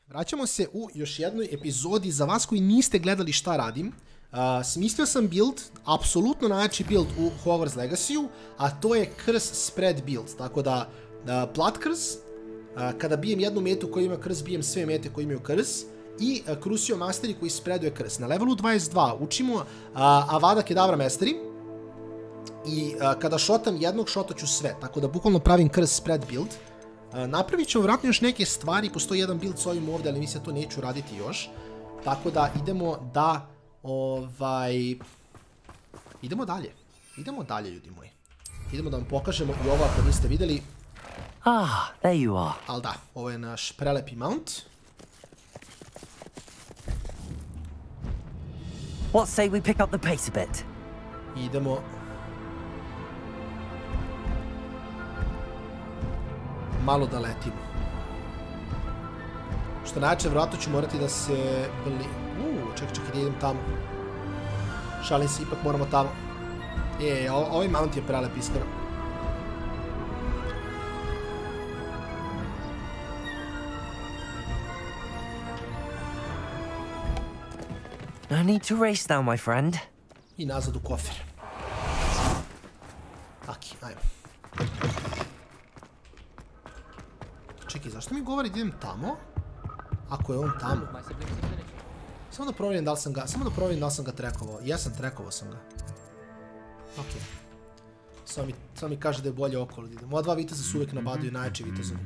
Vraćamo se u još jednoj epizodi. Za vas koji niste gledali šta radim, smislio sam build, apsolutno najjači build u Hogwarts Legacy-u, a to je Curse Spread build. Tako da, Blood Curse, kada bijem jednu metu koja ima Curse, bijem sve mete koje imaju Curse, i Crucio Masteri koji spreaduje Curse. Na levelu 22 učimo Avada Kedavra Masteri, i kada šotam jednog, šotaću sve, tako da bukvalno pravim Curse Spread build. Napravit ćemo vratno još neke stvari, postoji jedan build s ovim ovdje, ali mislim da to neću raditi još. Tako da idemo da, idemo dalje. Idemo dalje, ljudi moji. Idemo da vam pokažemo i ovo ako niste vidjeli. Ah, there you are. Ali da, ovo je naš prelepi mount. What say we pick up the pace a bit? Idemo. Malo da letimo. Što najče, vratno ću morati da se... Čekaj, da idem tamo. Šalim se, ipak moramo tamo. Ovaj mount je prelep, iskreno. No need to race now, my friend. I nazad u kofer. Taki, ajmo. Čekaj, zašto mi govori da idem tamo? Ako je on tamo. Samo da provjerim da li sam ga trekovao. Jesam, trekovao sam ga. Okej. Samo mi kaže da je bolje okolo da idem. Ova dva viteza su uvijek nabaduju najjači vitezovi.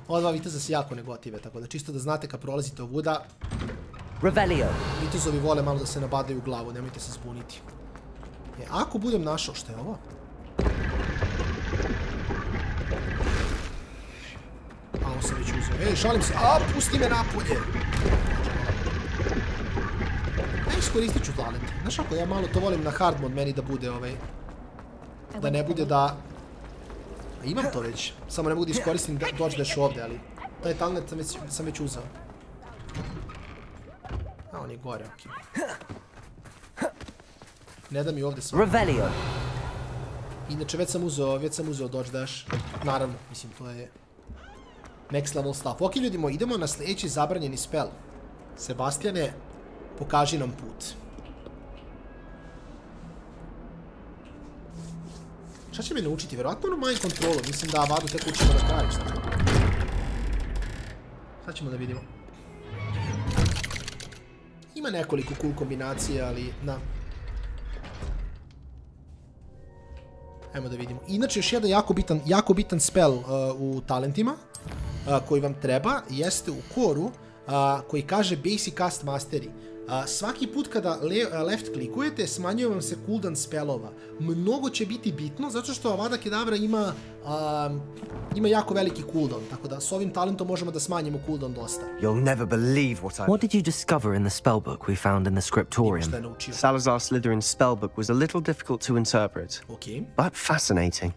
Ova dva viteza se jako negotive, tako da čisto da znate kad prolazite ovuda, vitezovi vole malo da se nabadaju u glavu, nemojte se zbuniti. Ako budem našao, što je ovo? Ovo sam već uzeo. Šalim se. Pusti me napolje! Iskoristit ću talent. Znaš ako ja malo to volim na hard mod meni da bude da ne bude da... Imam to već. Samo ne mogu da iskoristim da dođeš ovdje, ali... Taj talent sam već uzeo. On je gore, okej. Ne da mi ovdje sam... Inače, već sam uzeo Dodge Dash. Naravno, mislim, to je... Next level stuff. Ok, ljudi moji, idemo na sljedeći zabranjeni spell. Sebastijane, pokaži nam put. Šta će me naučiti? Vjerovatno ono mind controlu. Mislim da Avadu tek učimo na kraju. Sad ćemo da vidimo. Ima nekoliko cool kombinacija, ali na... Ajmo da vidimo. Inače, još jedan jako bitan spell u talentima koji vam treba jeste u koru koji kaže Basic Cast Mastery. Svaki put kada left klikujete, smanjuje vam se cooldown spellova. Mnogo će biti bitno, zato što Avada Kedavra ima jako veliki cooldown, tako da s ovim talentom možemo da smanjimo cooldown dosta. You'll never believe what did you discover in the spellbook we found in the scriptorium? Salazar Slytherin's spellbook was a little difficult to interpret, but fascinating.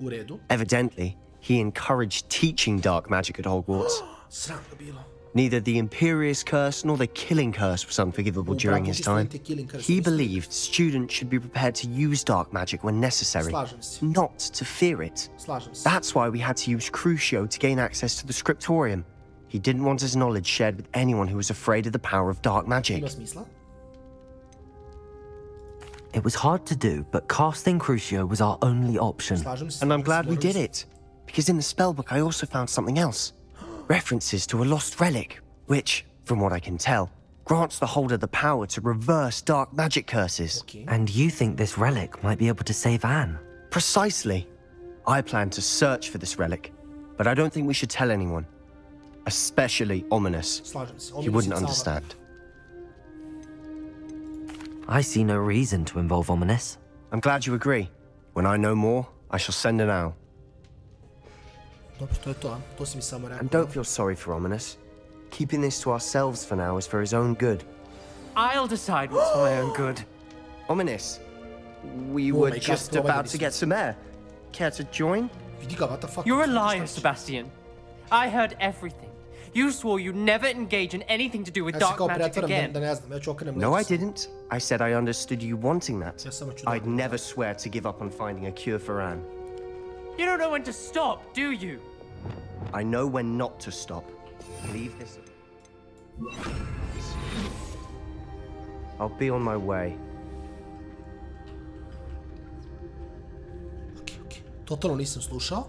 Evidently, he encouraged teaching dark magic at Hogwarts. Neither the Imperious Curse nor the Killing Curse was unforgivable during his time. He believed students should be prepared to use dark magic when necessary, not to fear it. That's why we had to use Crucio to gain access to the scriptorium. He didn't want his knowledge shared with anyone who was afraid of the power of dark magic. It was hard to do, but casting Crucio was our only option. And I'm glad we did it, because in the spellbook I also found something else. References to a lost relic, which, from what I can tell, grants the holder the power to reverse dark magic curses. And you think this relic might be able to save Anne? Precisely. I plan to search for this relic, but I don't think we should tell anyone. Especially Ominous. He wouldn't understand. I see no reason to involve Ominous. I'm glad you agree. When I know more, I shall send an owl. And don't feel sorry for Ominous. Keeping this to ourselves for now is for his own good. I'll decide what's for my own good. Ominous, we were just about to get some air. Care to join? You're a liar, Sebastian. I heard everything. You swore you'd never engage in anything to do with dark magic again. No, I didn't. I said I understood you wanting that. I'd never swear to give up on finding a cure for Anne. You don't know when to stop, do you? I know when not to stop. Leave this. I'll be on my way. Okay. Totalno nisam slušao.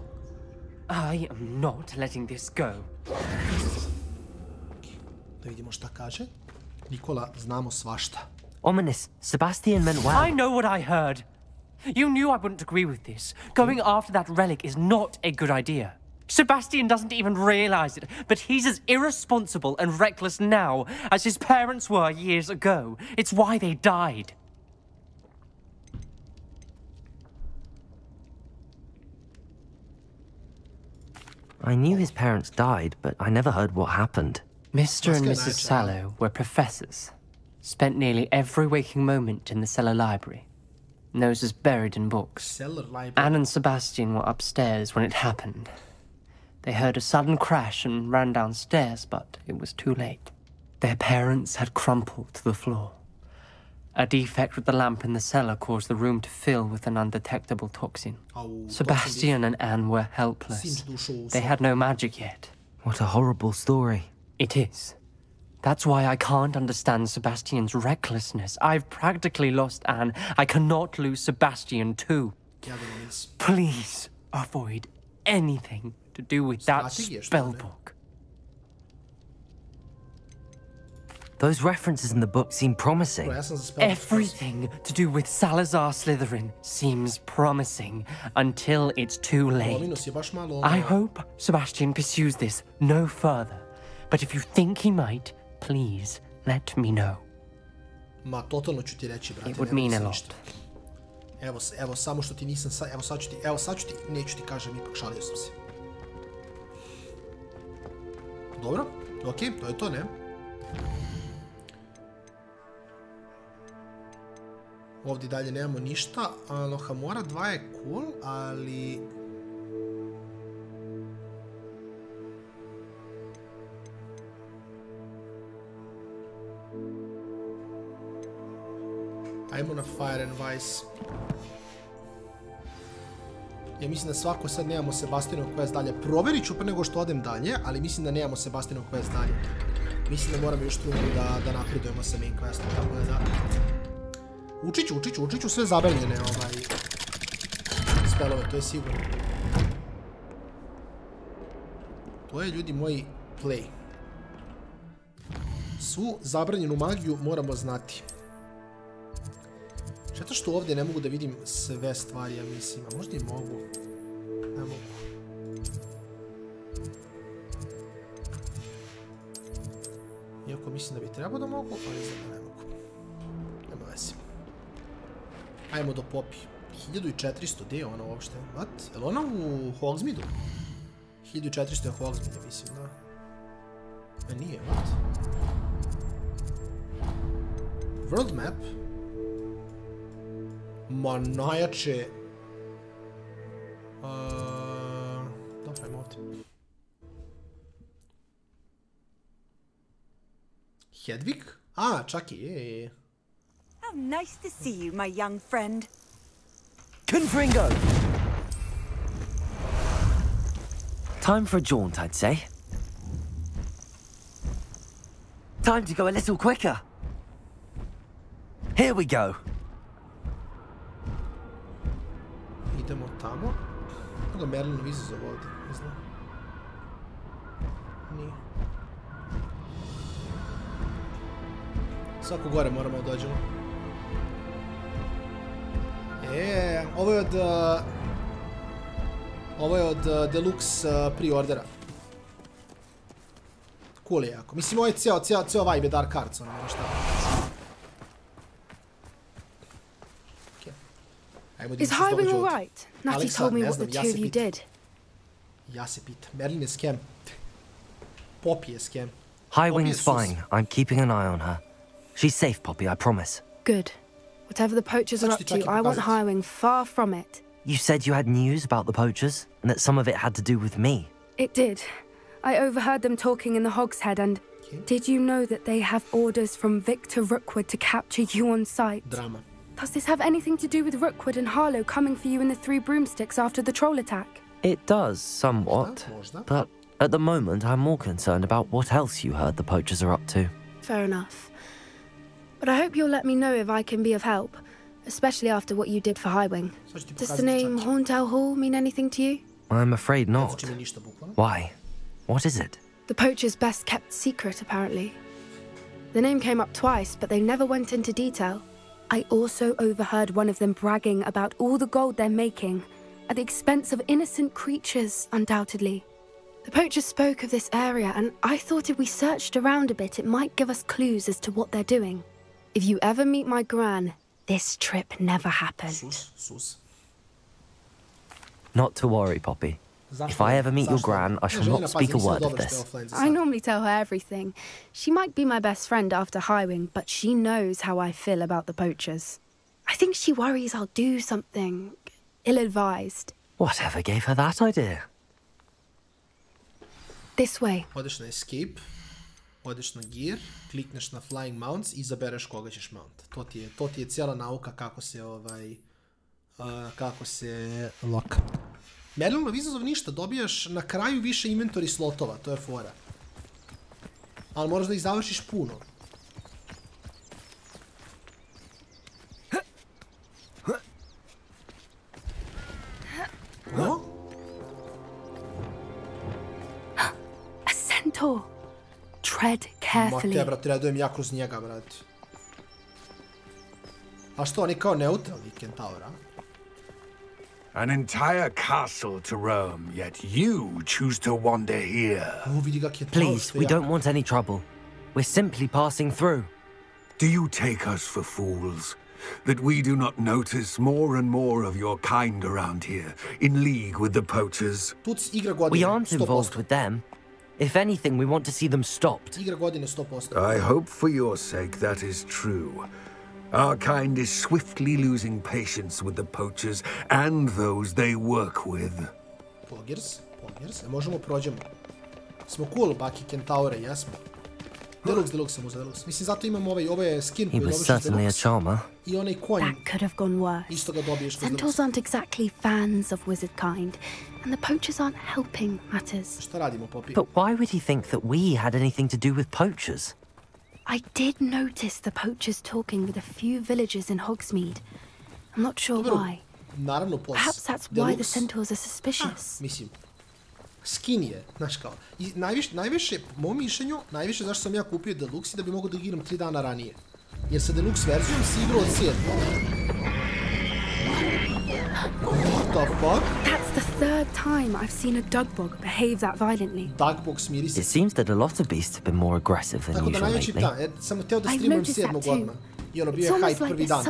I am not letting this go. Da vidimo šta kaže. Nikola, znamo svašta. Ominous. Sebastian meant well. I know what I heard. You knew I wouldn't agree with this. Going after that relic is not a good idea. Sebastian doesn't even realize it, but he's as irresponsible and reckless now as his parents were years ago. It's why they died. I knew his parents died, but I never heard what happened. Mr. and Mrs. Sallow were professors. Spent nearly every waking moment in the cellar library. Noses buried in books. Anne and Sebastian were upstairs when it happened. They heard a sudden crash and ran downstairs, but it was too late. Their parents had crumpled to the floor. A defect with the lamp in the cellar caused the room to fill with an undetectable toxin. Sebastian and Anne were helpless. They had no magic yet. What a horrible story. It is. That's why I can't understand Sebastian's recklessness. I've practically lost Anne. I cannot lose Sebastian too. Please avoid anything to do with that spellbook. Those references in the book seem promising. Everything to do with Salazar Slytherin seems promising until it's too late. I hope Sebastian pursues this no further. But if you think he might, please let me know. Ma, totalno ću ti reći, brate. It would mean a lot. Evo, samo što ti nisam, evo sad ću ti, neću ti kažem, ipak šalio sam se. Dobro, okej, to je to, ne? Ovdje dalje nemamo ništa, Lohamora 2 je cool, ali... Ajmo na Fire and Vice. Ja mislim da svako sad nemamo Sebastianov quest dalje. Provjerit ću pre nego što odem dalje, ali mislim da nemamo Sebastianov quest dalje. Mislim da moramo još trugu da napredujemo sa main questom, tako da... Učit ću sve zabranjene spelove, to je sigurno. To je, ljudi moji, play. Svu zabranjenu magiju moramo znati. Zato što ovdje ne mogu da vidim sve stvari, ja mislim. A možda i mogu. Ne mogu. Iako mislim da bi trebao da mogu, ali znam da ne mogu. Nema veze. Ajmo do Poppy. 1400, gdje je ona uopšte? What? Je li ona u Hogsmeadu? 1400 je Hogsmead, ja mislim, da. A nije, what? World map? Ma najjače... Dobro, ajmo ovdje. Hedvig? A, čak je. How nice to see you, my young friend. Confringo! Time for a jaunt, I'd say. Time to go a little quicker. Here we go. Idemo tamo. Mogu Merlinov izazov ovdje, ne znam. Nije. Svako gore moramo da dođemo. Ovo je od Deluxe pre-ordera. Cool je jako. Mislim, ovo je cijel vibe je Dark Arts, ono nema šta. Is Highwing alright? Natty told me what the two of you did. Ja se pitam. Merlin je scam. Poppy je scam. Highwing's fine. I'm keeping an eye on her. She's safe, Poppy, I promise. Good. Whatever the poachers are up to, I want Highwing far from it. You said you had news about the poachers, and that some of it had to do with me. It did. I overheard them talking in the Hogshead, and did you know that they have orders from Victor Rookwood to capture you on sight? Drama. Does this have anything to do with Rookwood and Harlow coming for you in the 3 broomsticks after the troll attack? It does, somewhat. But At the moment, I'm more concerned about what else you heard the poachers are up to. Fair enough. But I hope you'll let me know if I can be of help, especially after what you did for Highwing. Does the name Hauntel Hall mean anything to you? I'm afraid not. Why? What is it? The poachers' best kept secret, apparently. The name came up twice, but they never went into detail. I also overheard one of them bragging about all the gold they're making, at the expense of innocent creatures, undoubtedly. The poachers spoke of this area, and I thought if we searched around a bit, it might give us clues as to what they're doing. If you ever meet my gran, this trip never happened. Not to worry, Poppy. If I ever meet your gran, I shall not speak a word of this. I normally tell her everything. She might be my best friend after Highwing, but she knows how I feel about the poachers. I think she worries I'll do something ill-advised. Whatever gave her that idea? This way. Odeš na escape, odeš na gear, klikneš na flying mounts i izabereš koga ćeš mount. To ti je cijela nauka kako se loka. Merlinov izazov ništa, dobijaš na kraju više inventory slotova, to je fora. Ali moraš da ih završiš puno. No? A centaur. Tread carefully. Ma te, brat, tredujem ja kroz njega, brat. A što, on je kao neutralni kentaur, a? An entire castle to roam, yet you choose to wander here. Please, we don't want any trouble. We're simply passing through. Do you take us for fools? That we do not notice more and more of your kind around here, in league with the poachers? We aren't involved with them. If anything, we want to see them stopped. I hope for your sake that is true. Our kind is swiftly losing patience with the poachers and those they work with. Poggers. Možemo prođemo. Smo cool, baki kentaure, jesmo. Deluxe sam uzeo, Deluxe. Mislim, zato imam ovaj skin koji dobiš iz Deluxe. I onaj konj. That could have gone worse. Isto ga dobiješ kroz Centaurs aren't exactly fans of wizard kind, and the poachers aren't helping matters. Šta radimo, Poppy? But why would he think that we had anything to do with poachers? I did notice the poachers talking with a few villagers in Hogsmeade. I'm not sure why. Perhaps that's why the centaurs are suspicious. Mislim, skin je, znaš kao. I najviše, po mom mišljenju, najviše zašto sam ja kupio Deluxe i da bi mogo da igram 3 dana ranije. Jer sa Deluxe verzijom si igrao od 7. What the fuck? That's the third time I've seen a Dugbog behave that violently. Dugbog smiri se. It seems that a lot of beasts have been more aggressive than usual lately. Tako da najveći dan, sam htio da streamujem 7. godina. I ono, bio je hype prvi dan.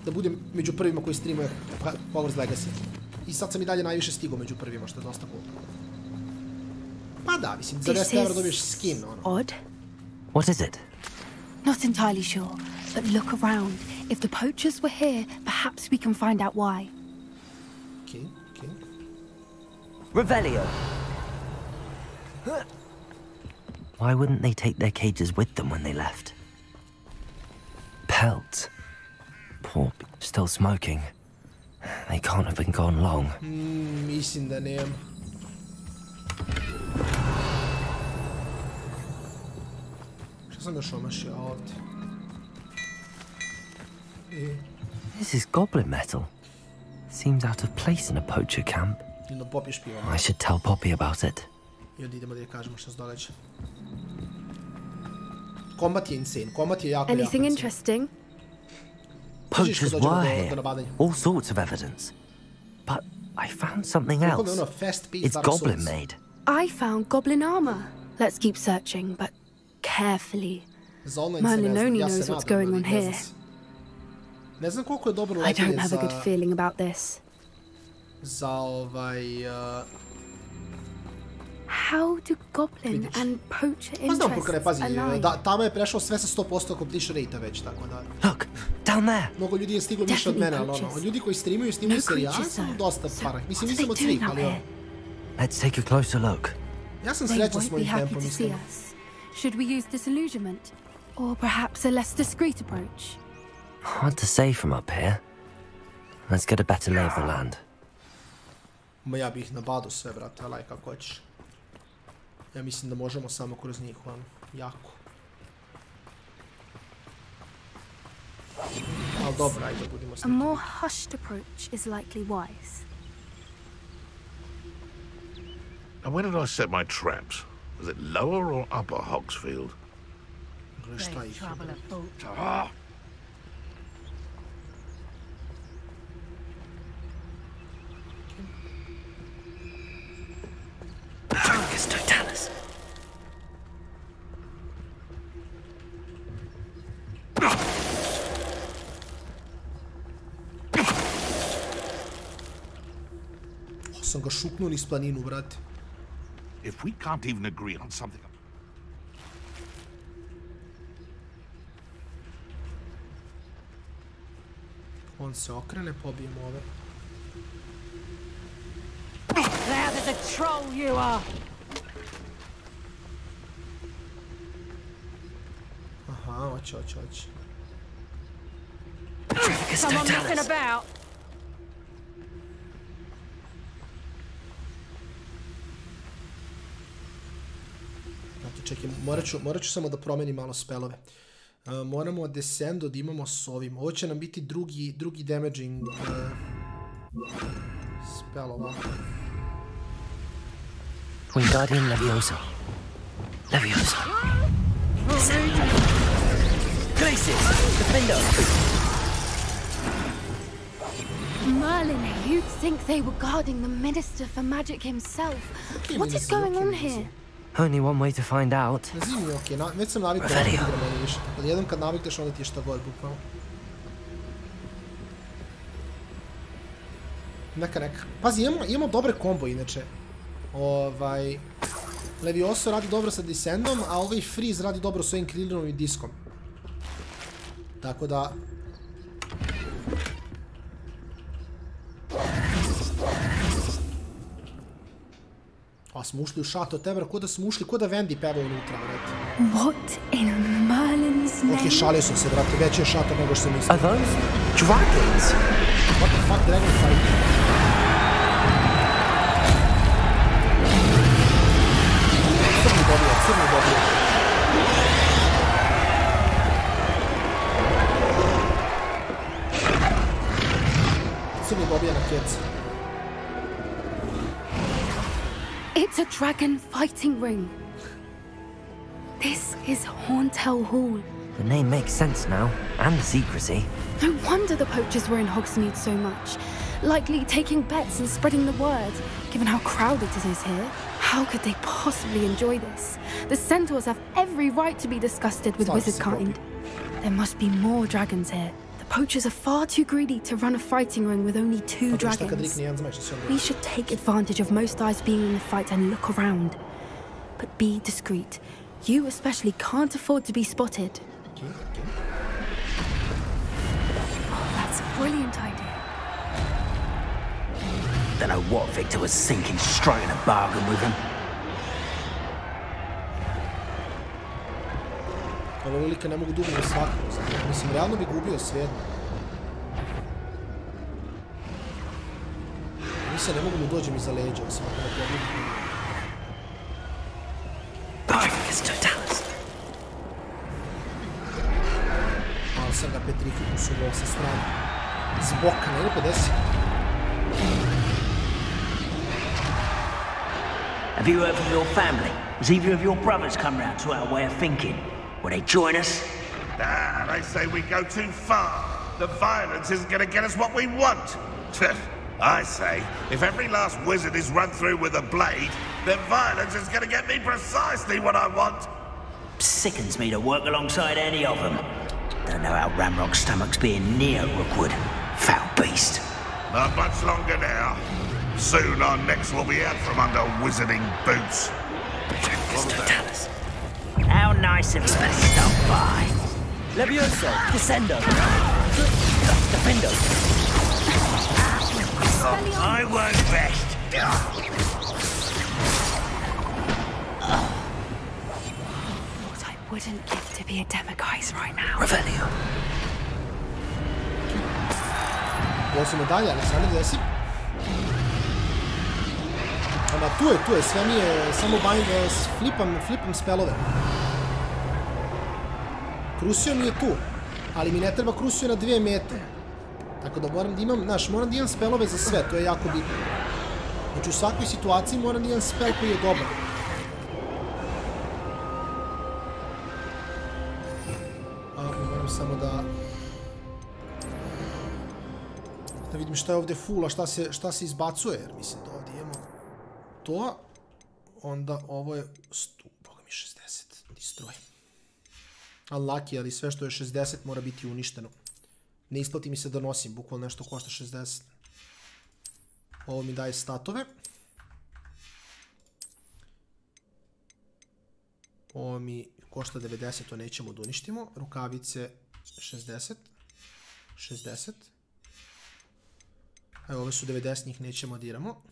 Da budem među prvima koji streamuje Hogwarts Legacy. I sad sam i dalje najviše stigao među prvima, što je dosta cool. Pa da, mislim, za 10 € dobiješ skin, ono. Odd. What is it? Not entirely sure, but look around. If the poachers were here, perhaps we can find out why. Okay. Revelio! Why wouldn't they take their cages with them when they left? Pelts. Poor still smoking. They can't have been gone long. Mislim da nemam. Šta sam još omašio ovdje? This is goblin metal. Seems out of place in a poacher camp. I should tell Poppy about it. I onda idemo da je kažemo šta se događa. Kombat je insane. Kombat je jako Anything interesting? Poachers were here. All sorts of evidence. But I found something else. It's goblin made. I found goblin armor. Let's keep searching, but carefully. Merlin only knows what's going on here. Ne znam koliko je dobro I don't have a good feeling about this. Za How do goblin and poacher interests align? Tamo je prešao sve sa 100% completion rate već, tako da... Look, down there! Mnogo ljudi je stiglo više od mene, ali ono, ljudi koji streamuju serijal sam dosta parak. Mislim, nisam od svih, ali ono... Let's take a closer look. Ja sam srećan s mojim tempom, mislim. Should we use disillusionment? Or perhaps a less discreet approach? Hard to say from up here. Let's get a better lay of the land. Ma ja bih nabadao sve, brate, alaj kako hoćeš. Ja mislim da možemo samo kroz njih, ono, jako. Ali dobro, ajde, budimo s A more hushed approach is likely wise. And where did I set my traps? Was it lower or upper Hogsfield? Šta ih? Focus totalis. Sam ga šuknuo niz planinu, brate. If we can't even agree on something... On se okrene, pobijemo ove. Loud as a troll you are! Aha, hoće. Someone messing about! Čekaj, morat ću samo da promenim malo spelove. Moramo descendo da imamo s ovim. Ovo će nam biti drugi damaging spell ovako. Guardian Leviosa. Glacis! Defender! Merlin, you'd think they were guarding the Minister for Magic himself. What is going on here? Only one way to find out. Zimi je okej, već sam navikao da igram manje više. Tako da jednom kad navikneš, onda ti je šta god, bukvalno. Neka. Pazi, imamo dobre kombo, inače. Levioso radi dobro sa Descendom, a ovaj Freeze radi dobro s ovim Krillerom i diskom. Tako da... A smo ušli u šato Tebra, ko da smo ušli, ko da Wendy peva unutra, vrati. What in Merlin's name? Ok, šalio sam se, vrati, već je šato nego što sam mislio. Are those dragons? What the fuck, dragon fight? Crni dobio. Crni dobija na kec. It's a dragon fighting ring. This is Hauntel Hall. The name makes sense now, and the secrecy. No wonder the poachers were in Hogsmeade so much. Likely taking bets and spreading the word, given how crowded it is here. How could they possibly enjoy this? The centaurs have every right to be disgusted with wizard kind. There must be more dragons here. The poachers are far too greedy to run a fighting ring with only 2 dragons. We should take advantage of most eyes being in the fight and look around. But be discreet. You especially can't afford to be spotted. Oh, that's a brilliant idea. Don't know what Victor was thinking, striking a bargain with him. Ovo lika ne mogu dugo svakako. Mislim, realno bi gubio svejedno. Mislim, ne mogu mu dođem iza leđa, osim ako ne pobijem. Bargus totalis. Malo sam ga petrifiku suvao sa strane. S boka, ne ili 50. Have you heard from your family? Has either of your brothers come round to our way of thinking? Will they join us? Nah, they say we go too far. The violence isn't going to get us what we want. I say, if every last wizard is run through with a blade, then violence is going to get me precisely what I want. Sickens me to work alongside any of them. Don't know how Ramrock's stomach's being near Rookwood. Foul beast. Not much longer now. Soon our necks will be out from under wizarding boots. How nice of you to stop by. Levioso, Descendo. Defendo. I won't rest. What I wouldn't give to be a Demiguise right now. Revelio. Ovo su medalje, ali sad ne desi. Ama tu je, sve mi je samo flipam spelove. Krusio mi je tu, ali mi ne treba Krusio na 2 mete. Tako da moram da imam, moram da imam spelove za sve, to je jako bitno. Znači u svakoj situaciji moram da imam spel koji je dobar. Moram samo da vidim šta je ovdje full, a šta se izbacuje, jer mislim da ovdje imamo to, onda ovo je, boga mi 60, destroy. Unlucky, ali sve što je 60 mora biti uništeno. Ne isplati mi se da nosim, bukvalno nešto košta 60. Ovo mi daje statove. Ovo mi košta 90, to nećemo da uništimo. Rukavice 60. 60. Evo, ove su 90, njih nećemo diramo.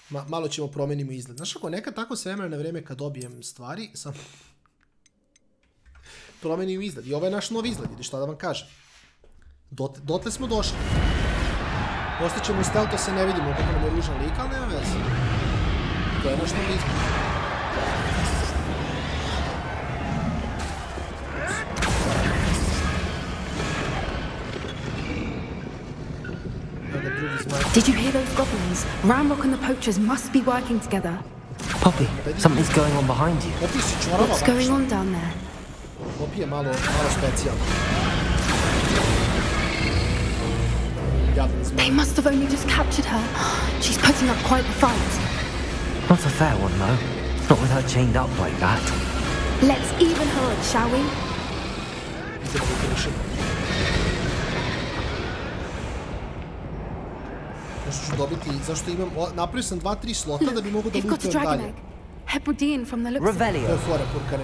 Malo ćemo promenimo izgled. Znaš ako nekad tako s vremena na vreme kad dobijem stvari, sam promenim izgled. I ovo je naš novi izgled, ili šta da vam kažem. Dotle smo došli. Postaćemo u stealth, se ne vidimo kako nam je ružan lik, ali nema veze. To je naš novi izgled. Did you hear those goblins? Ramrock and the poachers must be working together. Poppy, something's going on behind you. What's going on down there? Poppy je malo specijalno. They must have only just captured her. She's putting up quite the fight. Not a fair one, though. Not with her chained up like that. Let's even her up, shall we? Nešto ću dobiti, zašto imam, napravio sam 2-3 slota da bi mogu da lutujem dalje. Revelio. To je fora purkane.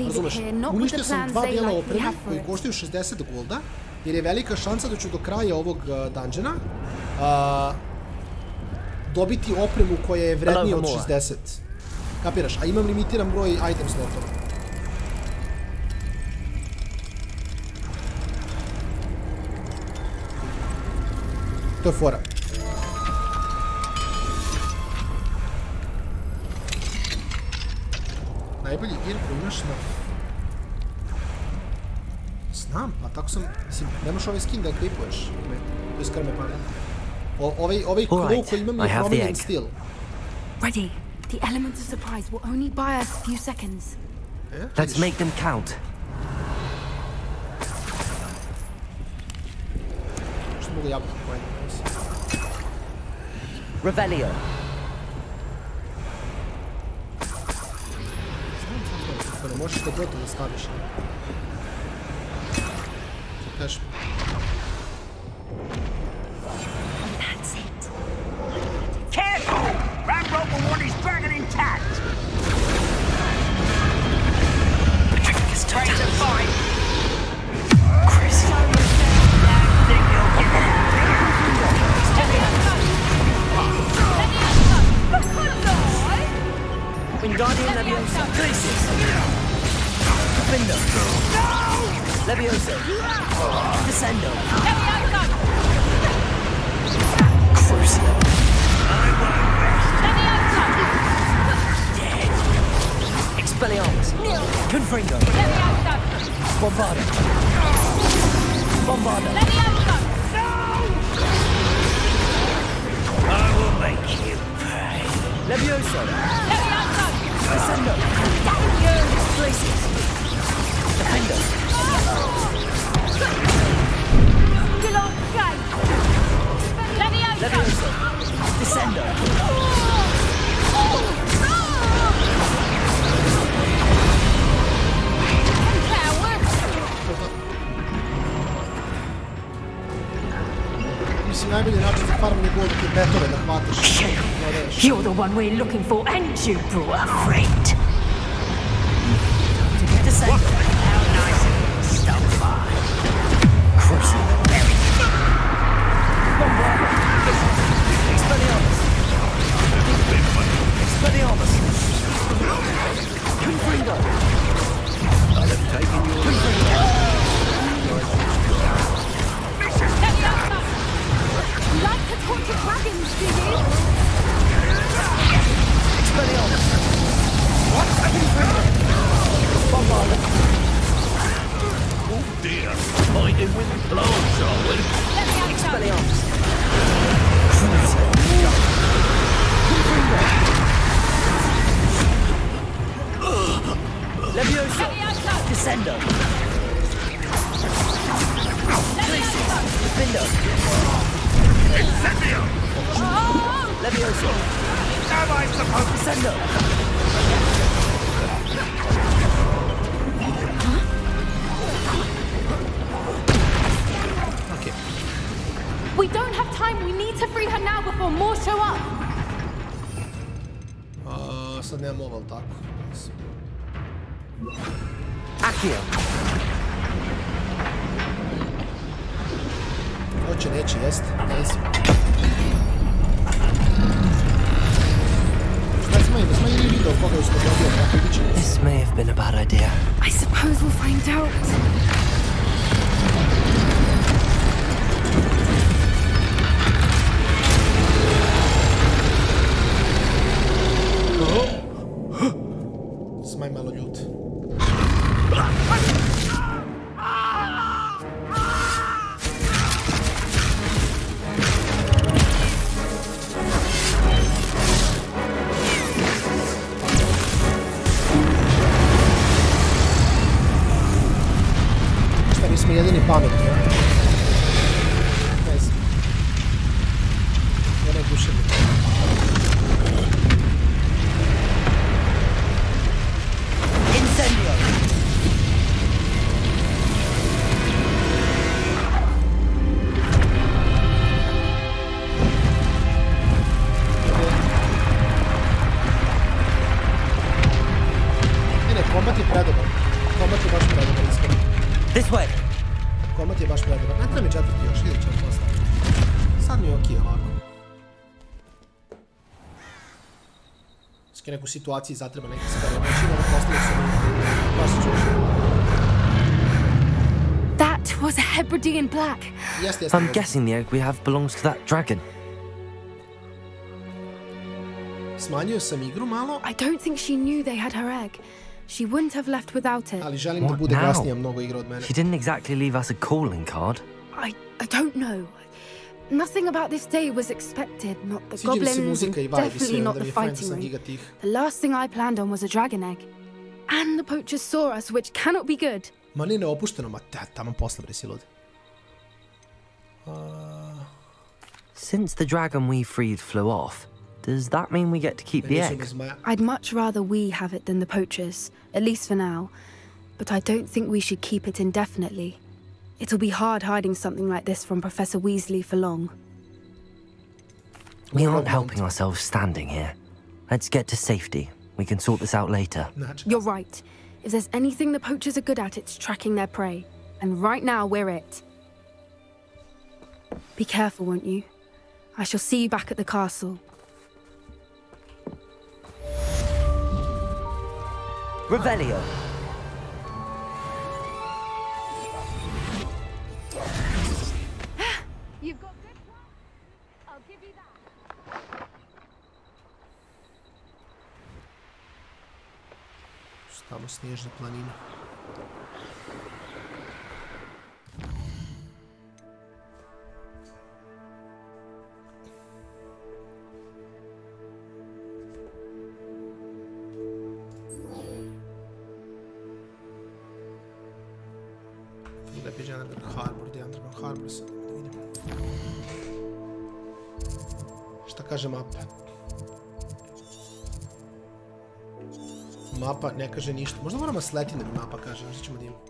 Razumeš, uništio sam 2 dijela opreme koji koštaju 60 golda, jer je velika šansa da ću do kraja ovog dungeona dobiti opremu koja je vrednija od 60. Kapiraš? A imam limitiran broj item slotova. To je fora. Najbolji gear koji imaš na... Znam, a tako sam... Mislim, nemaš ovaj skin da equipuješ. To je skrme pada. Ovaj claw koji imam je promenjen stil. Ready. The element of surprise will only buy us a few seconds. Let's make them count. Što mogu jabuka pojeti? Revelio. Ne možeš da gotovo staviš. Kaži. That's it. Careful! Ramrock will want his dragon intact. Ready to fight. Chris. Think you'll get Guardian Leviosa. Defendo. Leviosa. Descendo. Crucio. Expelliarmus. Confringo. Bombarda. Bombarda. I will make you pay. Leviosa. Descendo. Places. Defendo. Leviosa. Descendo. Mislim, najbolji način za farmanje gold je betove da hvataš. You're the one we're looking for, and you brought a friend. Descendo. How nice of you to stop by. Crucio. Bombarda. Expelliarmus. Expelliarmus. Confringo. I'll have taken your... Confringo. You like to talk to dragons, do you? Am I supposed to send them? Okay. We don't have time. We need to free her now before more show up. Sad nemam ovo, ali tako. Accio. Hoće, neće, jest. Nice. Šta smo im? Smo ili video koga je uslobodio, kako biće? This may have been a bad idea. I suppose we'll find out. Smaj malo ljut. Šta mi smo jedini pametni, ja? Ne znam. Onaj duševnik. This way. Kombat je baš predobar. Ne treba mi četvrti još, vidjet ćemo postaviti. Sad mi je okej ovako. Ski neku situaciju zatreba neki spara. Znači imamo postaviti se mi. Baš se čuš. That was a Hebridean black. Jeste. I'm guessing the egg we have belongs to that dragon. Smanjio sam igru malo. I don't think she knew they had her egg. She wouldn't have left without it. Ali želim da bude glasnija mnogo igra od mene. She didn't exactly leave us a calling card. I don't know. Nothing about this day was expected. Not the goblins, and definitely not the fighting ring. The last thing I planned on was a dragon egg. And the poachers saw us, which cannot be good. Ma ne opušteno, ma tamo posle bre si lud. Since the dragon we freed flew off, does that mean we get to keep the egg? I'd much rather we have it than the poachers, at least for now. But I don't think we should keep it indefinitely. It'll be hard hiding something like this from Professor Weasley for long. We aren't helping ourselves standing here. Let's get to safety. We can sort this out later. You're right. If there's anything the poachers are good at, it's tracking their prey. And right now, we're it. Be careful, won't you? I shall see you back at the castle. Revelio. You've got good plan. I'll give you that. Tamo snježna planina. Harbor sad, da vidim. Šta kaže mapa? Mapa ne kaže ništa. Možda moramo sletiti da mi mapa kaže, možda ćemo da imamo.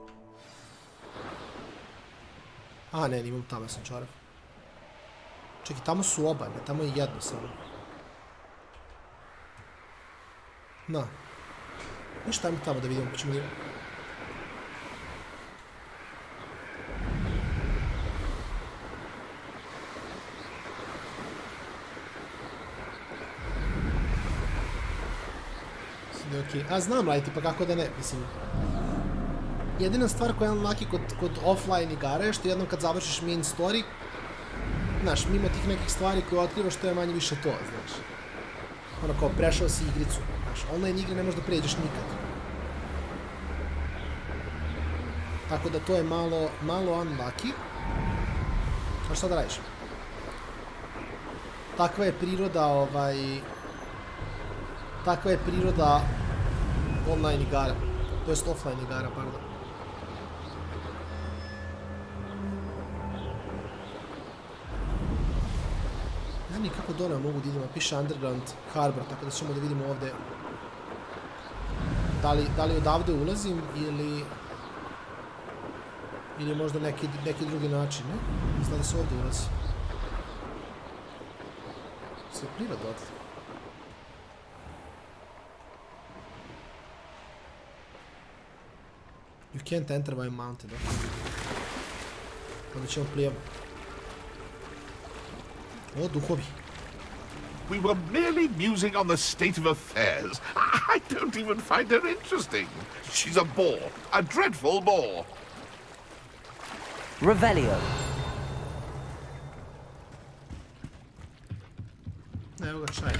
A ne, imam tamo sam čarav. Čekaj, tamo su oba, ne, tamo je jedno samo. Na. Ništa, ajmo tamo da vidimo, pa ćemo da imamo. A znam raditi, pa kako da ne, mislim. Jedina stvar koja je laki kod offline igara je što jednom kad završiš main story, znaš, mimo tih nekih stvari koje otkrivaš, to je manje više to, znaš. Ono kao prešao si igricu, znaš, online igre ne možeš da pređeš nikad. Tako da to je malo unlucky. A šta da radiš? Takva je priroda, takva je priroda online igara, to jest offline igara, pardon. Ja ni kako dole mogu da idemo, piše Underground Harbor, tako da ćemo da vidimo ovde da li odavde ulazim ili možda neki drugi način, ne? Zna da se ovde ulazi. Se pliva dotle. You can't enter while mounted, ok? Onda ćemo plijemo. O, duhovi. We were merely musing on the state of affairs. I don't even find her interesting. She's a bore. A dreadful bore. Revelio. Evo ga čaj.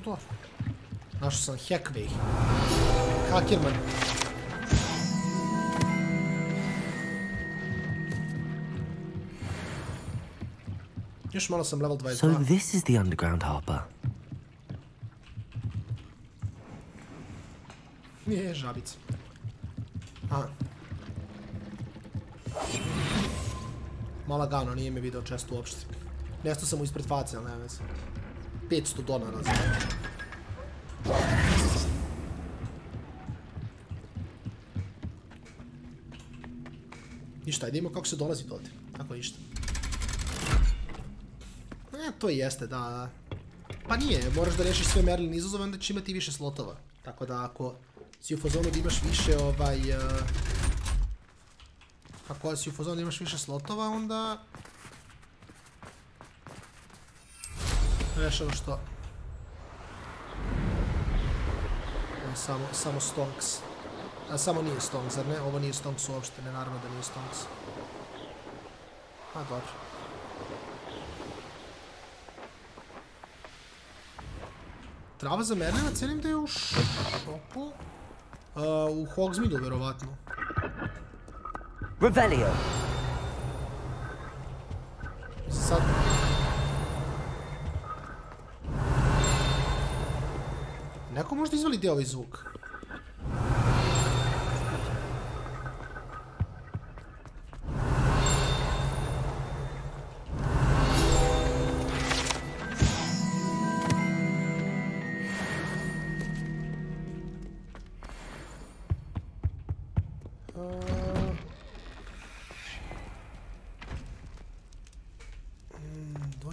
Dobro. Našao sam Hackway. Hakerman. Još malo sam level 22. So this is the underground harbor. Nije žabica. Aha. Malagano, nije me video često uopšte. Nesto sam mu ispred face, ali nema veze. $500 za. Ništa, ajde imamo kako se dolazi do ovdje. Tako ništa. To i jeste, da. Pa nije, moraš da rešiš sve Merlin izazove, onda će imati više slotova. Tako da ako si u fazonu da imaš više ako si u fazonu da imaš više slotova, onda rešavaš to. Samo Stonks. A samo nije Stonks, zar ne? Ovo nije Stonks uopšte, ne, naravno da nije Stonks. A, dobro. Trava za mene, cenim da je u šopu. U Hogsmeadu, verovatno. Revelio. Sad... Neko možda izvaliti ovaj zvuk.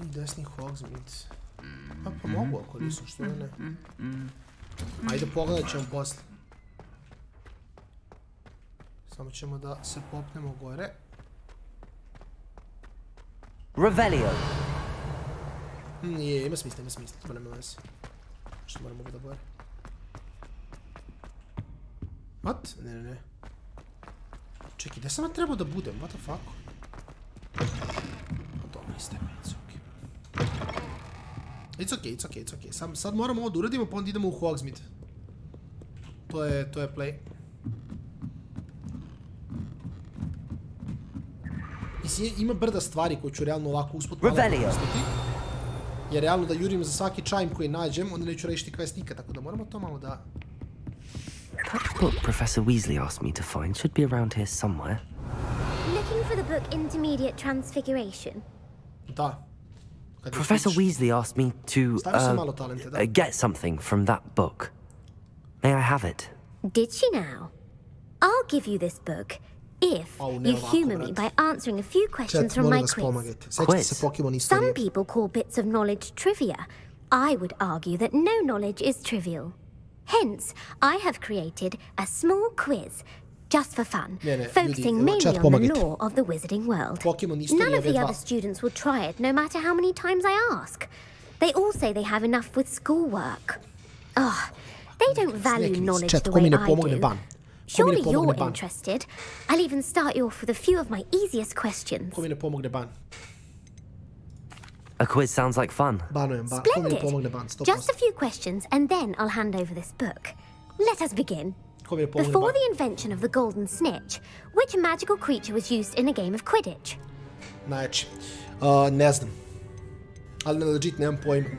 Desni Hogsmeade. Pa mogu ako nisu, što ne. Ajde, pogledat ćemo posle. Samo ćemo da se popnemo gore. Revelio. Nije, ima smisla, to nema veze. Što moramo da gore. What? Ne. Čekaj, gde sam ja trebao da budem? What the fuck? Dobro, stepenicu. It's okay. Sad moramo ovo da uradimo, pa onda idemo u Hogsmeade. To je play. Mislim, ima brda stvari koje ću realno ovako usput malo propustiti. Jer realno da jurim za svaki čajm koji nađem, onda neću rešiti quest nikad, tako da moramo to malo da... That book Professor Weasley asked me to find should be around here somewhere. Looking for the book Intermediate Transfiguration? Da. Professor Weasley asked me to get something from that book. May I have it? Did she now? I'll give you this book if you humour me by answering a few questions from my quiz. Some people call bits of knowledge trivia. I would argue that no knowledge is trivial. Hence, I have created a small quiz just for fun, focusing mainly on the lore of the wizarding world. None of the other students will try it, no matter how many times I ask. They all say they have enough with schoolwork. They don't value knowledge the way I do. Surely you're interested. I'll even start you off with a few of my easiest questions. A quiz sounds like fun. Splendid. Just a few questions, and then I'll hand over this book. Let us begin. Before the invention of the golden snitch, which magical creature was used in a game of Quidditch? Znači, ne znam. Ali legit nemam pojma.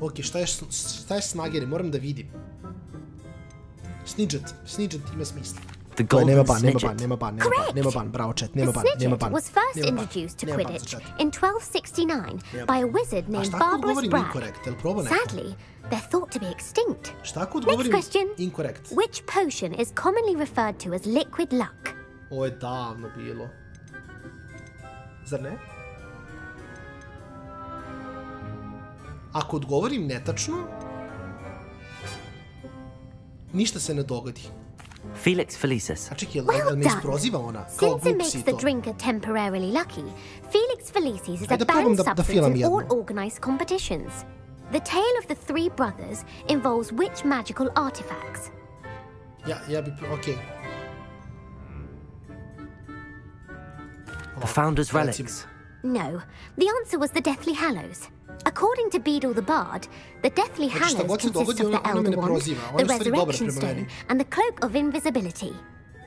Ok, šta je snageri? Moram da vidim. Snidget ima smisla. The golden Snidget was first introduced to Quidditch in 1269 by a wizard named Barbarous Bragg. Sadly, they're thought to be extinct. Next question. Incorrect. Which potion is commonly referred to as liquid luck? Ovo je davno bilo. Zar ne? Ako odgovorim netačno, ništa se ne dogodi. Felix Felicis. A čekaj, jel me isproziva ona? Since it makes the drinker temporarily lucky, Felix Felicis is a banned substance in all organized competitions. The tale of the three brothers involves which magical artifacts? Ja bi... okej. The Founder's Relics. No, the answer was the Deathly Hallows. According to Beedle the Bard, the Deathly Hallows consists of the Elder Wand, the Resurrection Stone, and the Cloak of Invisibility.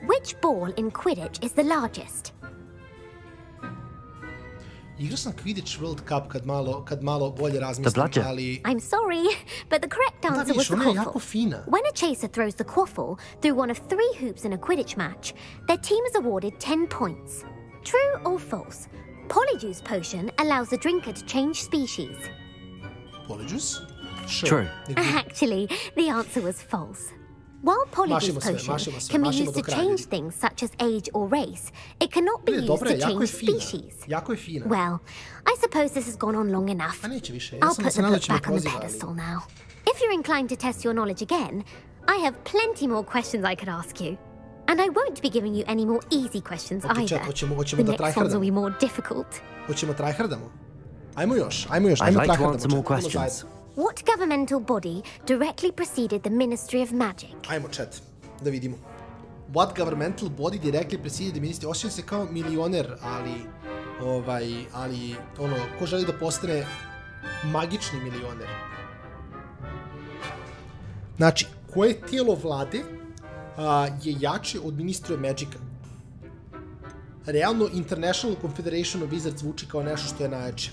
Which ball in Quidditch is the largest? Igrao sam Quidditch World Cup kad malo bolje razmislim, ali... I'm sorry, but the correct answer was the quaffle. When a chaser throws the quaffle through one of 3 hoops in a Quidditch match, their team is awarded 10 points. True or false? Polyjuice potion allows the drinker to change species. Polyjuice? Sure. True. Actually, the answer was false. While Polyjuice potion can be used to change things such as age or race, it cannot be used to change species. Well, I suppose this has gone on long enough. I'll put the book back on the pedestal now. If you're inclined to test your knowledge again, I have plenty more questions I could ask you. And I won't be giving you any more easy questions either. The next ones will be more difficult. Hoćemo tryhardamo? Ajmo još, I'd like to answer more questions. What governmental body directly preceded the Ministry of Magic? Ajmo chat, da vidimo. What governmental body directly preceded the Ministry? Osjećam se kao milioner, ali ono, ko želi da postane magični milioner? Znači, koje tijelo vlade je jače od Ministry of Magica? Realno, International Confederation of Wizards zvuči kao nešto što je najjače.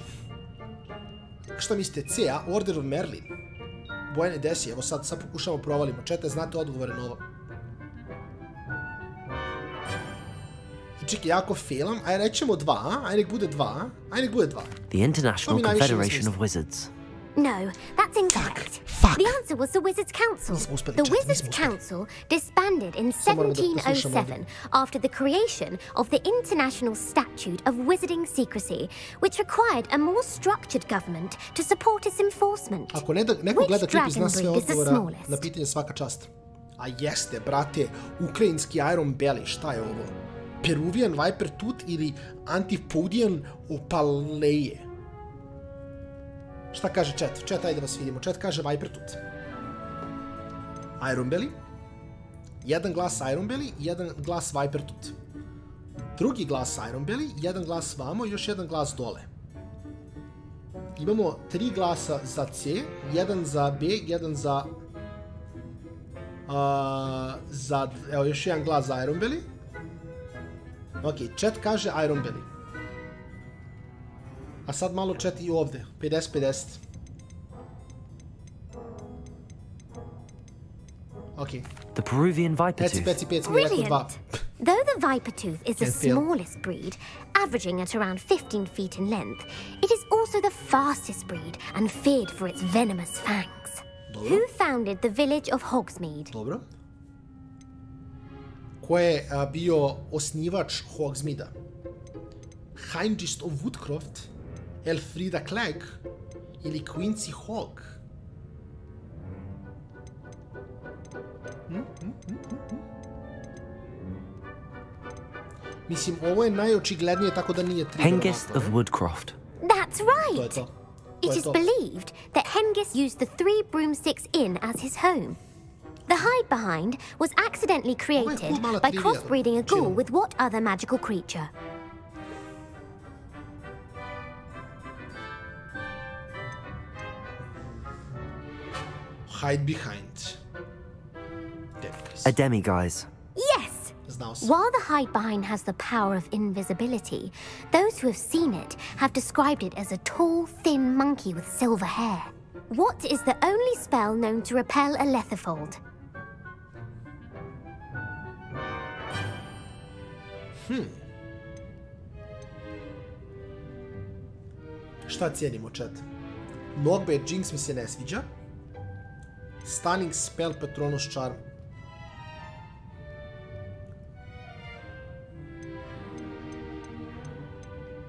Šta mislite? C, a? Order of Merlin? Bojane desi, evo sad pokušamo provalimo. Čete, znate odgovore na ovo. Čekaj, jako failam. Ajde, rećemo 2, a? Ajde, nek bude 2, a? Ajde, nek bude 2. The International Confederation of Wizards. No, that's incorrect. The answer was the Wizards' Council. The Wizards' Council disbanded in 1707 after the creation of the International Statute of Wizarding Secrecy, which required a more structured government to support its enforcement. Ako neko gleda klip i zna sve odgovora na pitanje, svaka čast. A jeste, brate, ukrajinski Iron Belly, šta je ovo? Peruvian Viper Tooth ili Antipodian Opaleje? Šta kaže chat? Chat, ajde da vas vidimo. Chat kaže Viper Tooth. Iron Belly. Jedan glas Iron Belly, jedan glas Viper Tooth. Drugi glas Iron Belly, jedan glas vamo i još jedan glas dole. Imamo 3 glasa za C, jedan za B, jedan za... evo, još jedan glas za Iron Belly. Ok, chat kaže Iron Belly. A sad malo chat i ovde, 50-50. Ok. The Peruvian Viper Tooth. Brilliant! Though the Viper Tooth is the smallest breed, averaging at around 15 feet in length, it is also the fastest breed and feared for its venomous fangs. Who founded the village of Hogsmeade? Dobro. Ko je bio osnivač Hogsmeada? Heinrich of Woodcroft, Elfrida Clegg ili Quincy Hogg? Mislim, ovo je najočiglednije, tako da nije tri. Hengist of Woodcroft. That's right! It is believed that Hengist used the 3 broomsticks inn as his home. The hide-behind was accidentally created by crossbreeding a ghoul with what other magical creature? Hide behind. A demiguise. Yes! While the hide-behind has the power of invisibility, those who have seen it have described it as a tall, thin monkey with silver hair. What is the only spell known to repel a letherfold? Šta cijenimo, chat? Knockback Jinx mi se ne sviđa. Stunning Spell, Patronus Charm.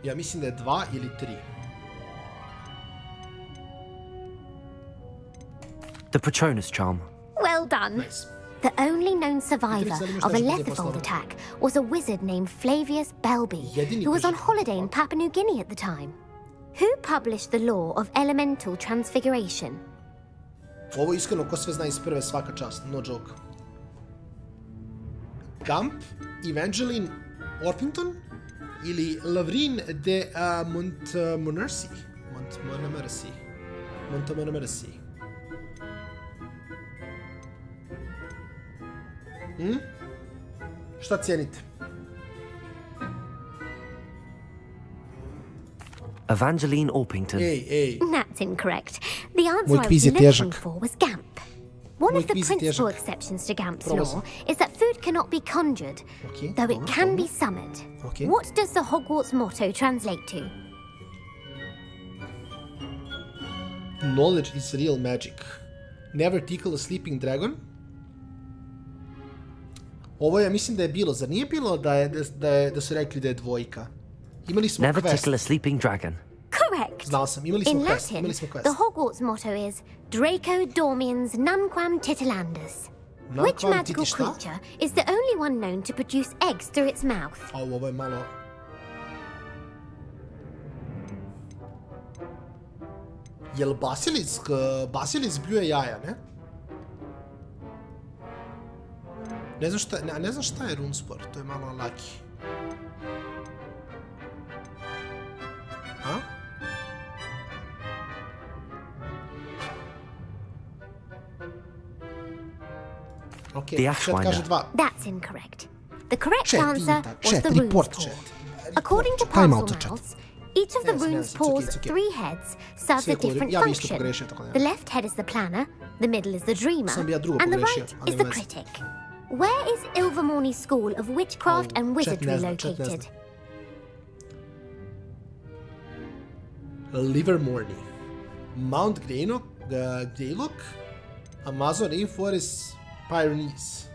Ja mislim da je 2 ili 3. The Patronus Charm. Well done. Nice. The only known survivor of a Lethifold attack was a wizard named Flavius Belby, who was on holiday in Papua New Guinea at the time. Who published the law of elemental transfiguration? Ovo iskreno ko sve zna iz prve, svaka čast, no joke. Gump, Evangeline Orpington ili Lavrine de Montmorency. Montmorency. Šta cijenite? Evangeline Orpington. That's incorrect. The answer I was looking for was Gamp. One of the principal exceptions to Gamp's law is that food cannot be conjured, though it can be summoned. What does the Hogwarts motto translate to? Knowledge is real magic. Never tickle a sleeping dragon. Ovo ja mislim da je bilo, zar nije bilo da su rekli da je dvojka? Imali smo Never quest. tickle a sleeping dragon. Correct. Znao sam, imali smo In quest. Latin, the Hogwarts motto is Draco Dormiens Nunquam Titilandus. Which magical creature is the only one known to produce eggs through its mouth? Ovo je malo... Jel basilisk bljuje jaja, ne? Ne znam šta je runesport, to je malo laki. A? Okay, chat kaže 2. That's incorrect. The correct answer was the rune's paw. According to Parcel Mouths, each of the rune's paw's 3 heads serves a different function. The left head is the planner, the middle is the dreamer, and the right is the critic. Where is Ilvermorny's School of Witchcraft and Wizardry located? Livermorny, Mount Greylock, Amazon Rainforest, Pyrenees.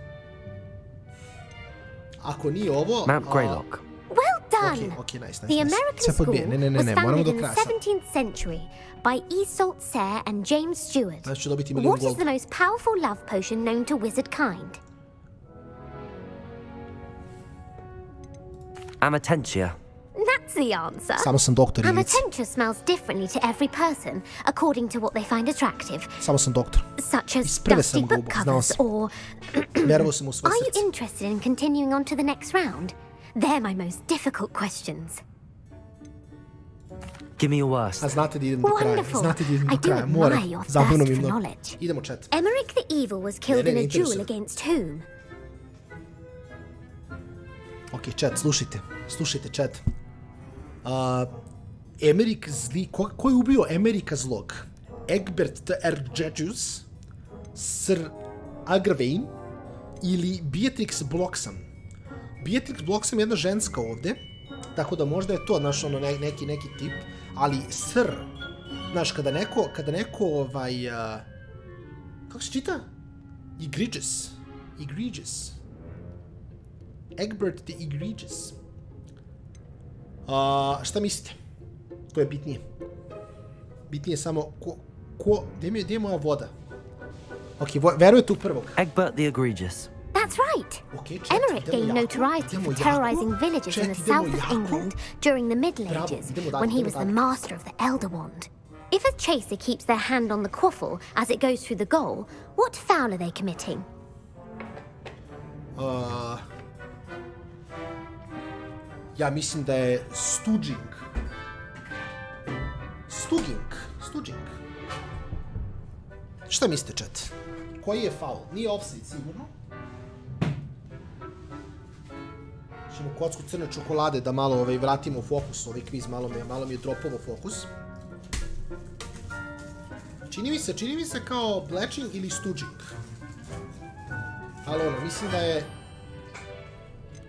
Ako nije ovo... Mount Greylock. Well done! Okay, nice. The American school was founded in the 17th century by Iseult Sayre and James Stewart. What is the most powerful love potion known to wizard kind? Amatentia. That's the answer. Samo sam doktor Ivic. Amatentia smells differently to every person, according to what they find attractive. Samo sam doktor. Such as dusty book covers or... Are you interested in continuing on to the next round? They're my most difficult questions. Give me your worst. A znate da idem do kraja. Wonderful. Znate da idem do I do kraja. admire your thirst for knowledge. Idemo chat. Emmerich the Evil was killed in a duel against whom? Ok, chat, slušajte chat. Emmerich zli... Ko je ubio Emericha zlog? Egbert the Ergegus, Sir Agravain ili Beatrix Bloxham? Beatrix Bloxham je jedna ženska ovde, tako da možda je to, znaš, ono, neki tip, ali Sir, znaš, kada neko, kako se čita? Egregious. Egbert the Egregious. Šta mislite? To je bitnije. Bitnije samo gdje je moja voda? Ok, verujete u prvog. Egbert the Egregious. That's right. Emmerich gained notoriety for terrorizing villages in the south of England during the Middle Ages, when he was the master of the Elder Wand. If a chaser keeps their hand on the quaffle as it goes through the goal, what foul are they committing? Ja mislim da je stuging. Šta mislite, chat? Koji je faul? Nije offside, sigurno. Ćemo kocku crne čokolade da malo vratimo fokus, ovaj kviz, malo mi je dropovo fokus. Čini mi se kao bletching ili stuging. Ali ono, mislim da je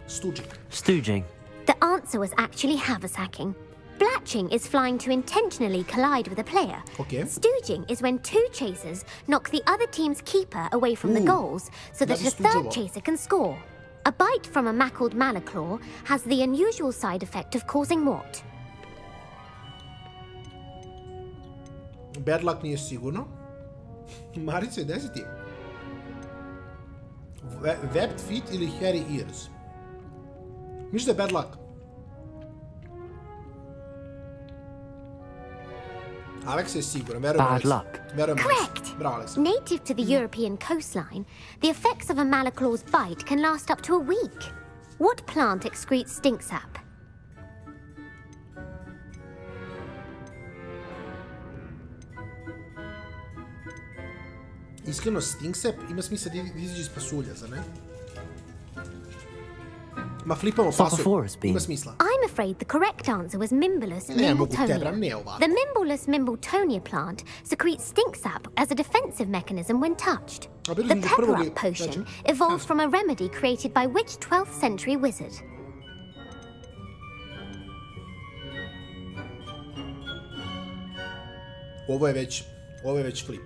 stuging. Stooging. The answer was actually haversacking. Blatching is flying to intentionally collide with a player. Okay. Stooging is when two chasers knock the other team's keeper away from the goals so that a third chaser can score. A bite from a mackled malaclaw has the unusual side effect of causing what? Bad luck nije sigurno. Marice, gdje si ti? Webbed feet ili hairy ears? Mislim da je bad luck. Alex is siguran, verujem Alex. Bad luck. Correct. Bravo, Alex. Native to the European coastline, the effects of a malaclaw's bite can last up to a week. What plant excretes stink sap? Iskreno, stink sap ima smisla da izađe iz pasulja, zar ne? Ma flipamo pasulj, ima smisla. I'm afraid the correct answer was Mimbulus mimbletonia. The Mimbulus mimbletonia plant secretes stink sap as a defensive mechanism when touched. The pepper-up potion evolved from a remedy created by which 12th century wizard? Ovo je već flip.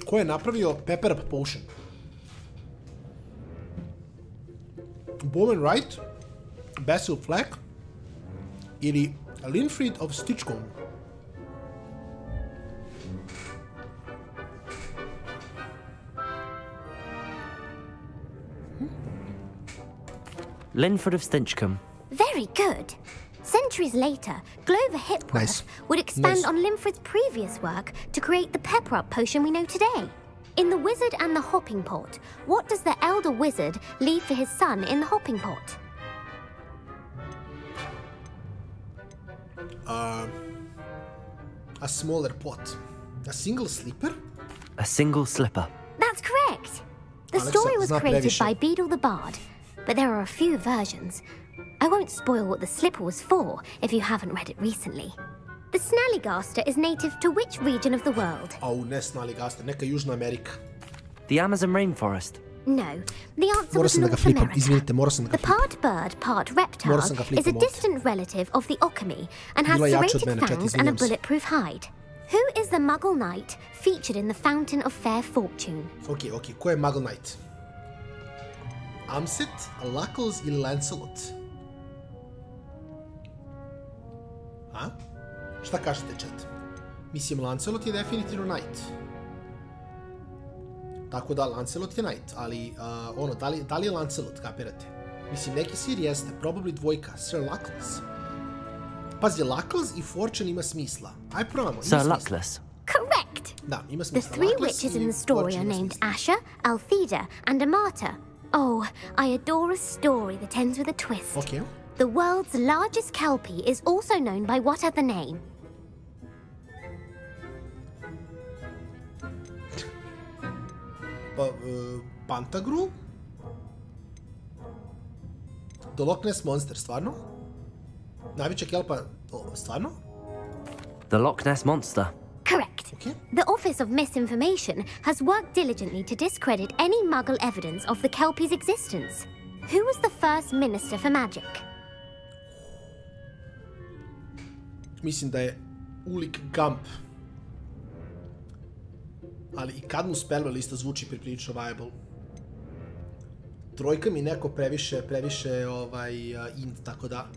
Ko je napravio pepper-up potion? Bowman Wright, Basil Fleck ili Linfrid of Stitchcombe? Linford of Stinchcombe. Very good. Centuries later, Glover Hipworth would expand on Linford's previous work to create the pepper-up potion we know today. In The Wizard and the Hopping Pot, what does the elder wizard leave for his son in the hopping pot? A smaller pot. A single slipper? A single slipper. That's correct. The story was created by Beadle the Bard, but there are a few versions. I won't spoil what the slipper was for if you haven't read it recently. The Snallygaster is native to which region of the world? Oh, ne Snallygaster, neka Južna Amerika. The Amazon rainforest. No, the answer was North America. The part bird, part reptile is a distant relative of the Occamy and has serrated fangs and a bulletproof hide. Who is the Muggle Knight featured in the Fountain of Fair Fortune? Okay, ko je Muggle Knight? Amset, Luckles ili Lancelot? A? Šta kažete, chat? Mislim, Lancelot je definitivno Knight. Tako da, Lancelot je Knight, ali, da li je Lancelot, kapirate? Mislim, neki sir jeste, probably dvojka, Sir Luckles. Pazi, Luckles i Fortune ima smisla. Aj probamo, Sir Luckless. Correct! Da, ima smisla. The three witches in the story are named Asha, Altheda, and Amata. Oh, I adore a story that ends with a twist. Okay. The world's largest kelpie is also known by what other name? Pantagruel? The Loch Ness Monster, stvarno? Najveća kelpa, stvarno? The Loch Ness Monster. Correct. Okay. The Office of Misinformation has worked diligently to discredit any Muggle evidence of the Kelpie's existence. Who was the first Minister for Magic? Mislim da je Ulik Gump. Ali i kad mu spellwell isto zvuči prilično viable. Trojka mi neko previše int, tako da...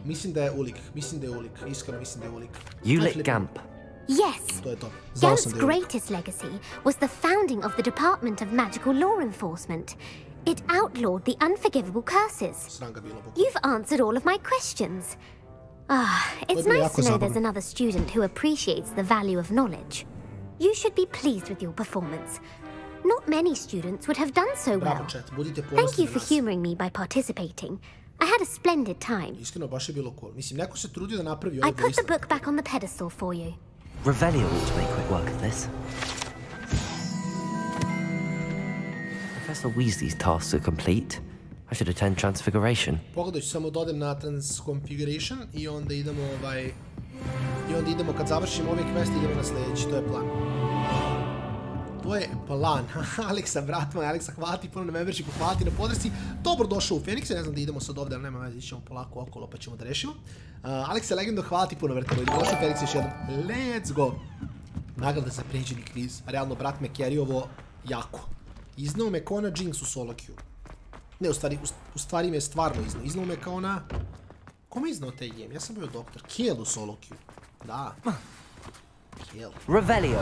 Mislim da je Ulik, iskreno mislim da je Ulik. Ulik Gump. Yes! To je to. Gump's greatest legacy was the founding of the Department of Magical Law Enforcement. It outlawed the unforgivable curses. You've answered all of my questions. It's nice to know there's another student who appreciates the value of knowledge. You should be pleased with your performance. Not many students would have done so well. Thank you for humoring me by participating. I had a splendid time. Iskreno, baš je bilo cool. Mislim, neko se trudio da napravi I put the book back on the pedestal for you. Revelio ought to make quick work of this. Professor Weasley's tasks are complete. I should attend Transfiguration. Pogledaj ću samo da odem na Transfiguration i onda idemo kad završimo ove quest, idemo na sljedeći, to je plan. To je plan. Aleksa, brat moj, Aleksa, hvala ti puno na membershipu, hvala ti na podršci. Dobro došao u Fenikse, ne znam da idemo sad ovdje, ali nema veze, ićemo polako okolo pa ćemo da rešimo. Aleksa, legendo, hvala ti puno, vrtamo, idemo došao u Fenikse još jednom. Let's go! Nagrada za pređeni kviz. Realno, brat me carry-ovo jako. Iznao me kao ona Jinx u solo queue. Ne, u stvari me stvarno iznao. Iznao me kao ona... Kome je iznao taj game? Ja sam bio doktor. Kel u solo queue. Da. Kel. Revelio.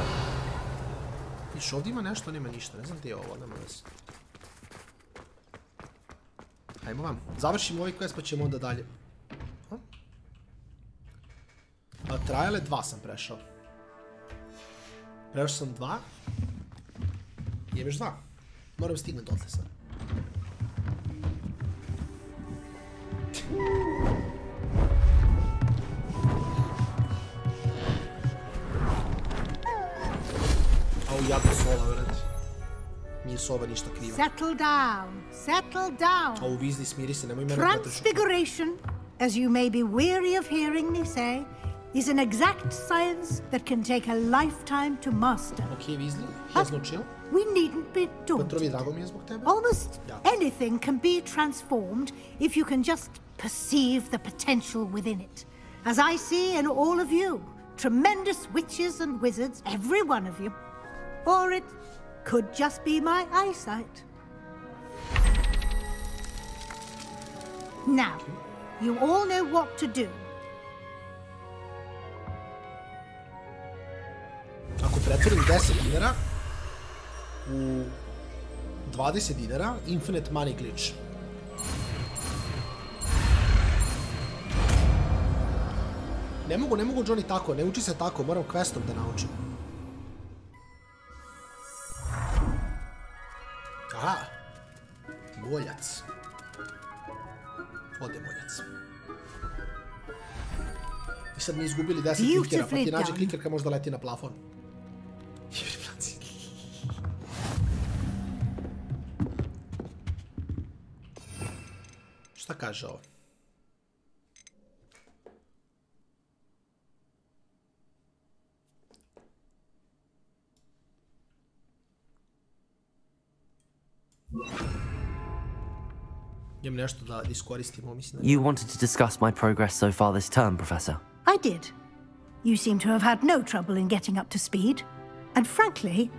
Viš, ovdje ima nešto, nema ništa. Ne znam gdje je ovo, nema veze. Hajmo vam. Završimo ovaj quest pa ćemo onda dalje. Triale 2 sam prešao. Prešao sam 2. Jem još 2. Moram stignem dotle sad. Au, jadno sova, vrati. Nije sova ništa kriva. Settle down, settle down. Au, Weasley, smiri se, nemoj mene Transfiguration, as you may be weary of hearing me say, is an exact science that can take a lifetime to master. Okay, Weasley, here's no chill. We needn't be daunted. Petrovi, drago mi je zbog tebe. Almost anything can be transformed if you can just perceive the potential within it. As I see in all of you, tremendous witches and wizards, every one of you. Or it could just be my eyesight. Now, you all know what to do. Ako pretvorim 10 dinara u 20 dinara, infinite money glitch. Ne mogu Johnny tako, ne uči se tako, moram questom da naučim. Aha, moljac. Ode moljac. I sad mi izgubili 10 klikera, pa ti nađe klikerka možda leti na plafon. Šta kaže ovo? Imam nešto da iskoristimo, mislim. You wanted to discuss my progress so far this term, Professor? I did. You seem to have had no trouble in getting up to speed, and frankly,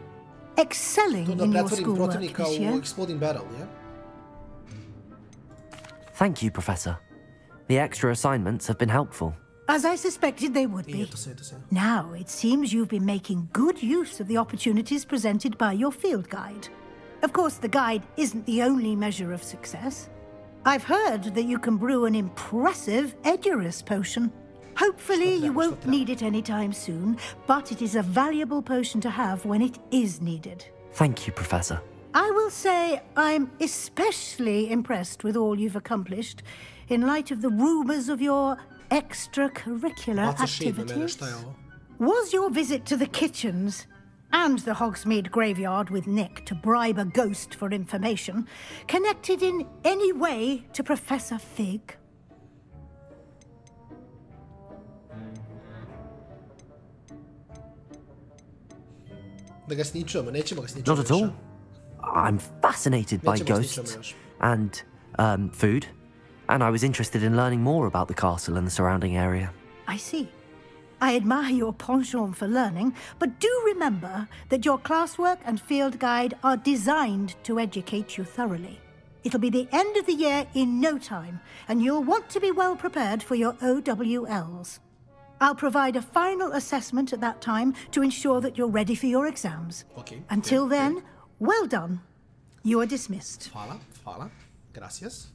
excelling in your schoolwork this year. Exploding barrel, yeah? Thank you, Professor. The extra assignments have been helpful. As I suspected they would be. Now, it seems you've been making good use of the opportunities presented by your field guide. Of course, the guide isn't the only measure of success. I've heard that you can brew an impressive Edurus potion. Hopefully, you won't need it anytime soon, but it is a valuable potion to have when it is needed. Thank you, Professor. I will say I'm especially impressed with all you've accomplished in light of the rumors of your extracurricular activities. Was your visit to the kitchens and the Hogsmeade graveyard with Nick to bribe a ghost for information connected in any way to Professor Fig? Not at all. I'm fascinated by ghosts and food, and I was interested in learning more about the castle and the surrounding area. I see. I admire your penchant for learning, but do remember that your classwork and field guide are designed to educate you thoroughly. It'll be the end of the year in no time, and you'll want to be well prepared for your OWLs. I'll provide a final assessment at that time to ensure that you're ready for your exams. Okay. Until then, well done. You are dismissed. Hvala. Gracias.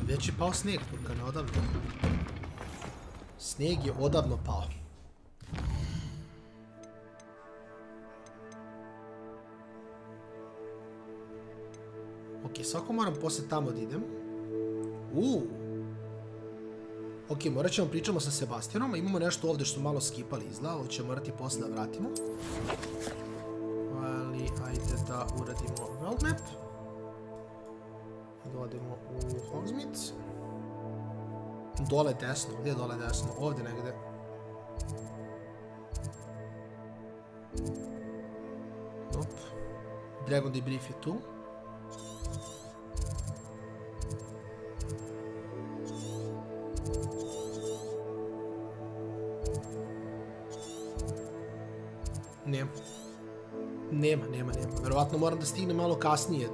Već je pao snijeg, Turkane, odavno. Snijeg je odavno pao. Ok, svako moram poslije tamo da idem. Ok, morat ćemo pričamo sa Sebastianom, a imamo nešto ovdje što malo skipali izgleda, ovo ćemo morati poslije da vratimo. ali ajde da uradimo world map. Dođemo u Hogsmeade. Dole desno, gdje je dole desno? Ovdje negdje. Nope. Dragon Debrief je tu. Nema. Verovatno moram da stignem malo kasnije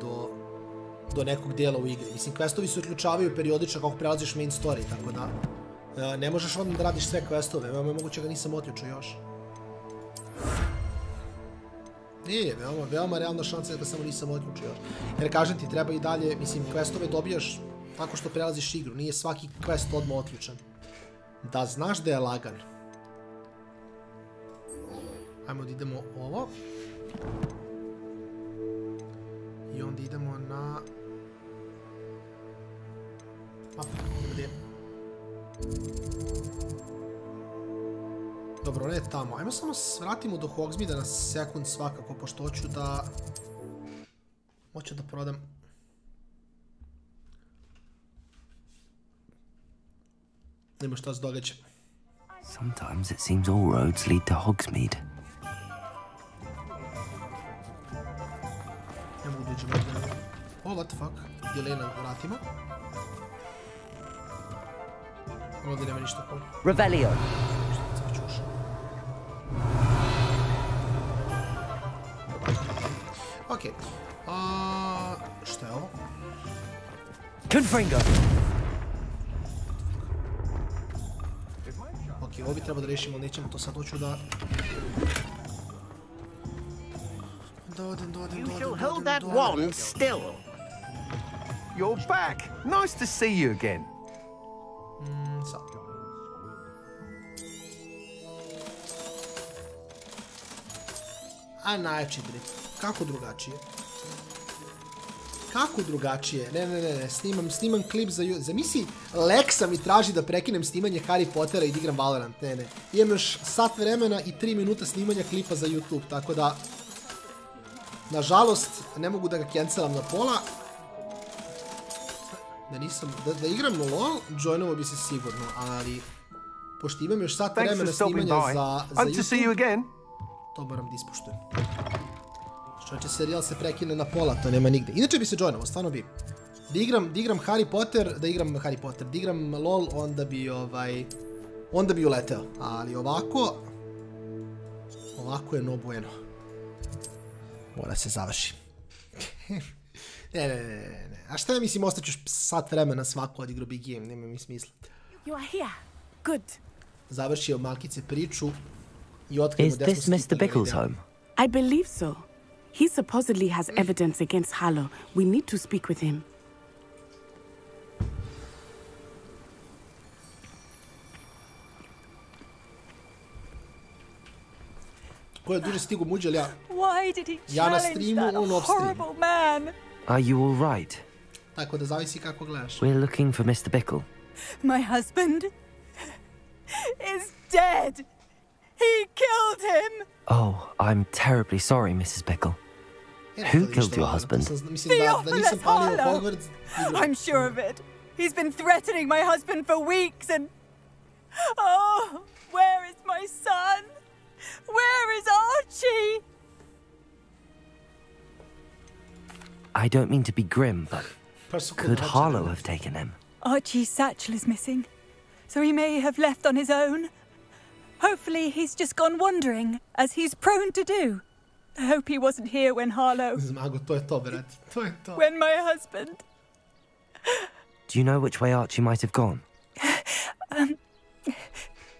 do nekog dijela u igri. Mislim, questovi se uključavaju periodično kako prelaziš main story, tako da ne možeš odmah da radiš sve questove. Veoma je moguće ga nisam otključio još. Nije, veoma realna šansa da ga samo nisam otključio još. Jer kažem ti, treba i dalje, mislim, questove dobijaš tako što prelaziš igru. Nije svaki quest odmah otključan. Da znaš da je lagan. Ajmo da idemo ovo. I onda idemo na... Gdje? Dobro, ona je tamo. Ajmo samo vratimo do Hogsmeade na sekund svakako, pošto hoću da... Hoću da prodam... Nemo šta se događa. Sometimes it seems all roads lead to Hogsmeade. Ne mogu dođemo ovdje. Oh, what the fuck? Delay na vratima. Ovdje nema ništa pol. Revelio. Okej. Šta je ovo? Confringo. Okej, ovo bi trebalo da rešimo, ali nećemo to sad, hoću da... You shall hold that wand still. You're back. Nice to see you again. Sad. A najjači drip. Kako drugačije? Kako drugačije? Ne. Snimam klip za misiji. Leksa mi traži da prekinem snimanje Harry Pottera i da igram Valorant. Ne. Imam još sat vremena i 3 minuta snimanja klipa za YouTube, tako da... Nažalost, ne mogu da ga cancelam na pola. Da igram na LoL, joinovo bi se sigurno, ali... Pošto imam još sat vremena snimanja za YouTube... To moram da ispuštujem. Što će serijal se prekine na pola, to nema nigde. Inače bi se joinovo, stvarno bi. Da igram Harry Potter, da igram LoL, onda bi uleteo. Ali ovako je no bueno. Mora se završi. Ne. A šta ja mislim, ostaću sat vremena svako odigrao big game, nema mi smisla. You are here. Good. Završio malkice priču i otkrimo gde smo stigli. Is this Mr. Bickle's home? I believe so. He supposedly has evidence against Hallow. We need to speak with him. Ko je duže stigu muđe, ali ja... Why did he ja na streamu, on off stream. Are you all right? Tako da zavisi kako gledaš. We're looking for Mr. Bickle. My husband is dead. He killed him. Oh, I'm terribly sorry, Mrs. Bickle. Who killed your husband? Theophilus Harlow. I'm sure of it. He's been threatening my husband for weeks and... Oh, where is my son? Where is Archie? I don't mean to be grim, but could Harlow have taken him? Archie's satchel is missing, so he may have left on his own. Hopefully he's just gone wandering, as he's prone to do. I hope he wasn't here when Harlow... When my husband... Do you know which way Archie might have gone?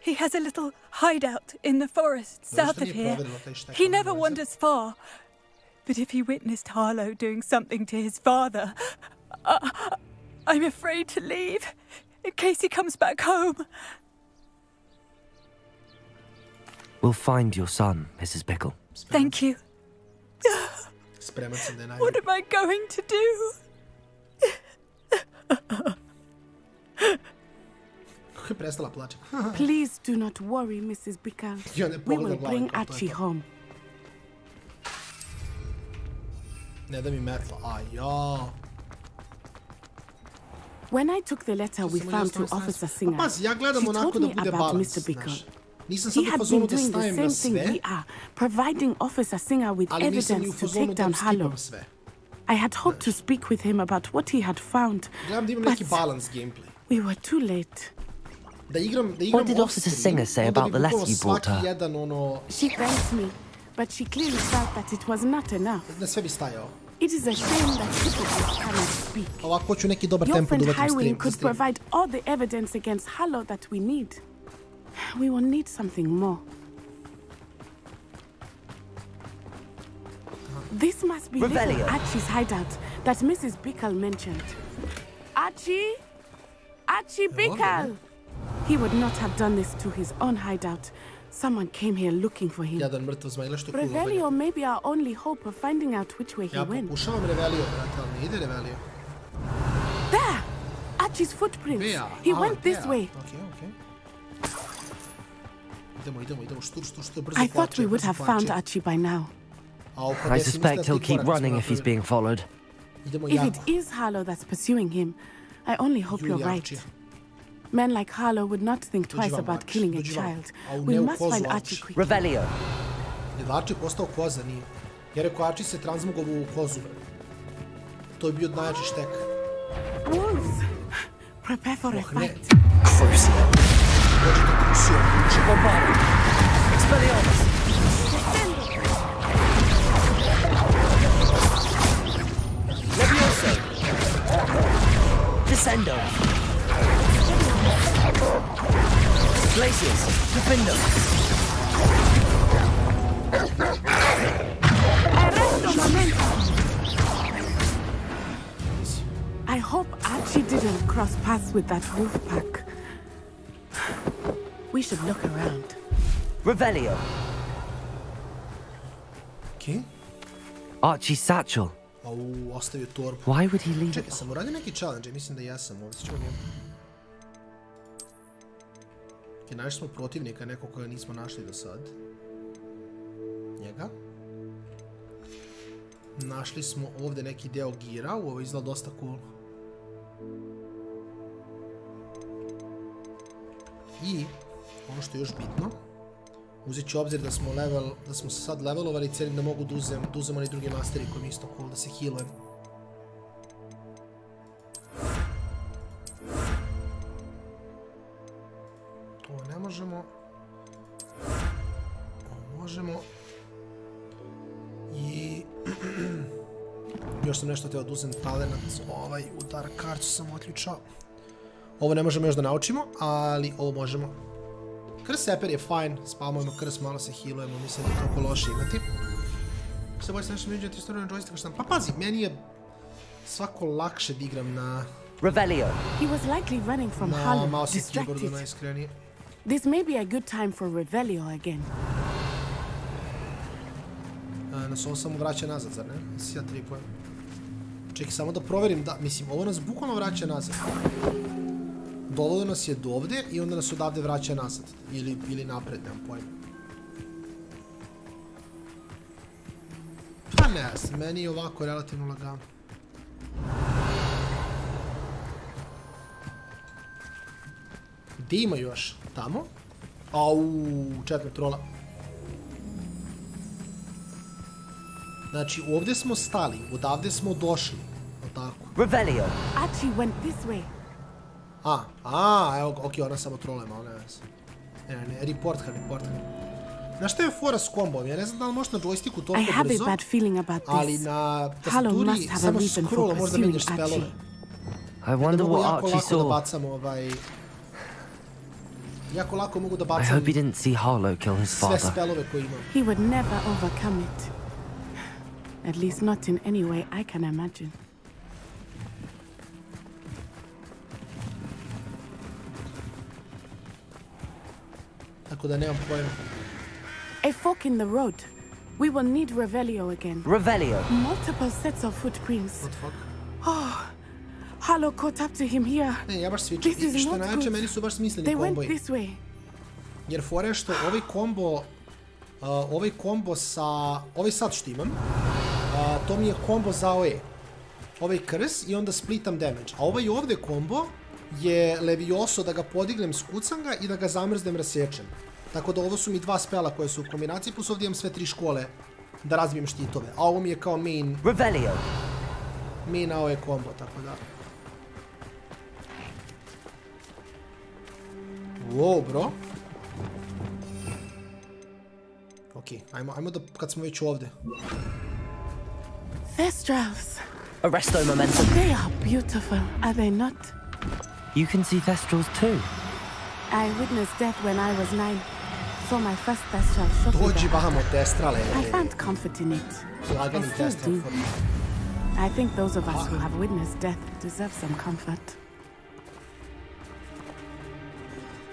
He has a little hideout in the forest south of here. He never wanders far. But if he witnessed Harlow doing something to his father, I'm afraid to leave, in case he comes back home. We'll find your son, Mrs. Bickle. Thank you. What am I going to do? Please do not worry, Mrs. Bickle. We will bring Archie home. Ne da mi metla, aja. When I took the letter we found to Officer Singer, she told me about Mr. Bickle. He had been doing the same thing we are, providing Officer Singer with evidence to take down Harlow. I had hoped to speak with him about what he had found, but we were too late. What did Officer Singer say about the letter you brought her? She thanked me, but she clearly felt that it was not enough. It is a shame that hypocrites cannot speak. Your friend Highwing could provide all the evidence against Harlow that we need. We will need something more. This must be little Archie's hideout that Mrs. Bickle mentioned. Archie? Archie Bickle! He would not have done this to his own hideout. Someone came here looking for him. Revelio may be our only hope of finding out which way he went. There! Archie's footprints. He went this way. I thought we would have found Archie by now. I suspect he'll keep running if he's being followed. If it is Harlow that's pursuing him, I only hope you're right. Men like Harlow would not think twice about killing a child. We must find Archie quickly. Revelio. Archie postao koza, nije. Ja rekao, Archie se transmugovao u kozu. To je bio najjači štek. Wolves! Prepare for a fight. Crucio. Bombarding. Expelliarmus. Levioso. Descendo. Glacius. Defendo. I hope Archie didn't cross paths with that wolf pack. We should look around. Revelio. Okay. Archie's satchel. Ostavio torbu. Why would he leave? Čekaj, sam uradio neki challenge, mislim da jesam. Ovdje ćemo njemu. Ok, našli smo protivnika, nekog koga nismo našli do sad. Njega. Našli smo ovdje neki deo gira, ovo izgleda dosta cool. I ono što je još bitno, uzet ću obzir da smo se sad levelovali i cijelim da mogu da uzem oni drugi masteri koji mi isto cool, da se healujem. Ovo ne možemo. Ovo možemo. I još sam nešto teo da uzem talent, ovaj udar kartu sam otključao. Ovo ne možemo još da naučimo, ali ovo možemo. Krst seper je fajn, spamujemo krst, malo se healujemo, mislim da je toliko loše imati. Sve bolje se nešto među 300 na joystick, što sam... Pa pazi, meni je svako lakše da igram na... Revelio. He was likely running from Harlow, distracted. This may be a good time for Revelio again. Nas ovo samo vraća nazad, zar ne? Si ja tripujem. Čekaj, samo da proverim da... Mislim, ovo nas bukvalno vraća nazad. Dovelo nas je do ovdje i onda nas odavde vraća nazad. Ili napred, nemam pojma. Pa ne znam, meni je ovako relativno lagano. Gdje ima još? Tamo? Au, čekaj, trola. Znači, ovdje smo stali, odavde smo došli. Tako. Revelio. Archie went this way. Evo, okej, ona samo trola ima, ona ne, report her. Znaš šta je fora s kombom? Ja ne znam da li možeš na joysticku toliko brzo, ali na tastaturi samo scrolla možda menjaš spelove. I wonder what Archie saw. Jako lako mogu da bacam I hope he didn't see Harlow kill his father. Sve spelove koje imam. He would never overcome it. At least not in any way I can imagine. Tako da nemam pojma. A fork in the road. We will need Revelio again. Revelio. Multiple sets of footprints. What the fuck? Oh, Harlow caught up to him here. Ne, ja baš svičam. I što najjače, meni su baš smisleni komboji. They went this way. Jer fora je što ovaj kombo sa... Ovaj sad što imam, To mi je kombo za OE. Ovaj krs i onda splitam damage. A ovaj ovdje kombo je Levioso da ga podignem, skucam ga i da ga zamrznem, rasječem. Tako da ovo su mi 2 spela koje su u kombinaciji, plus ovdje imam sve 3 škole da razbijem štitove. A ovo mi je kao main... Revelio. Main AOE kombo, tako da... Wow, bro. Ok, ajmo da, kad smo već ovdje. Thestrals. Arresto momentum. They are beautiful, are they not? You can see Thestrals too. I witnessed death when I was 9. Saw my first Thestral shot with I found comfort in it. I still do. I think those of us who have witnessed death deserve some comfort.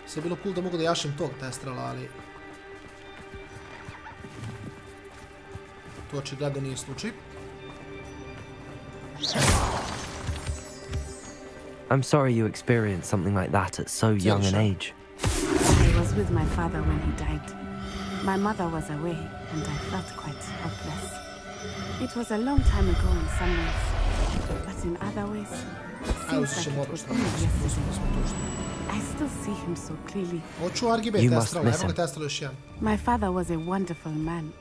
Sve je bilo cool da mogu da jašem tog Thestrala, ali... To očigledno nije slučaj. I'm sorry you experienced something like that at so young an age. I was with my father when he died. My mother was away, and I felt quite helpless. It was a long time ago in some ways, but in other ways, it seems like it was only yesterday. I still see him so clearly. You must miss him. My father was a wonderful man.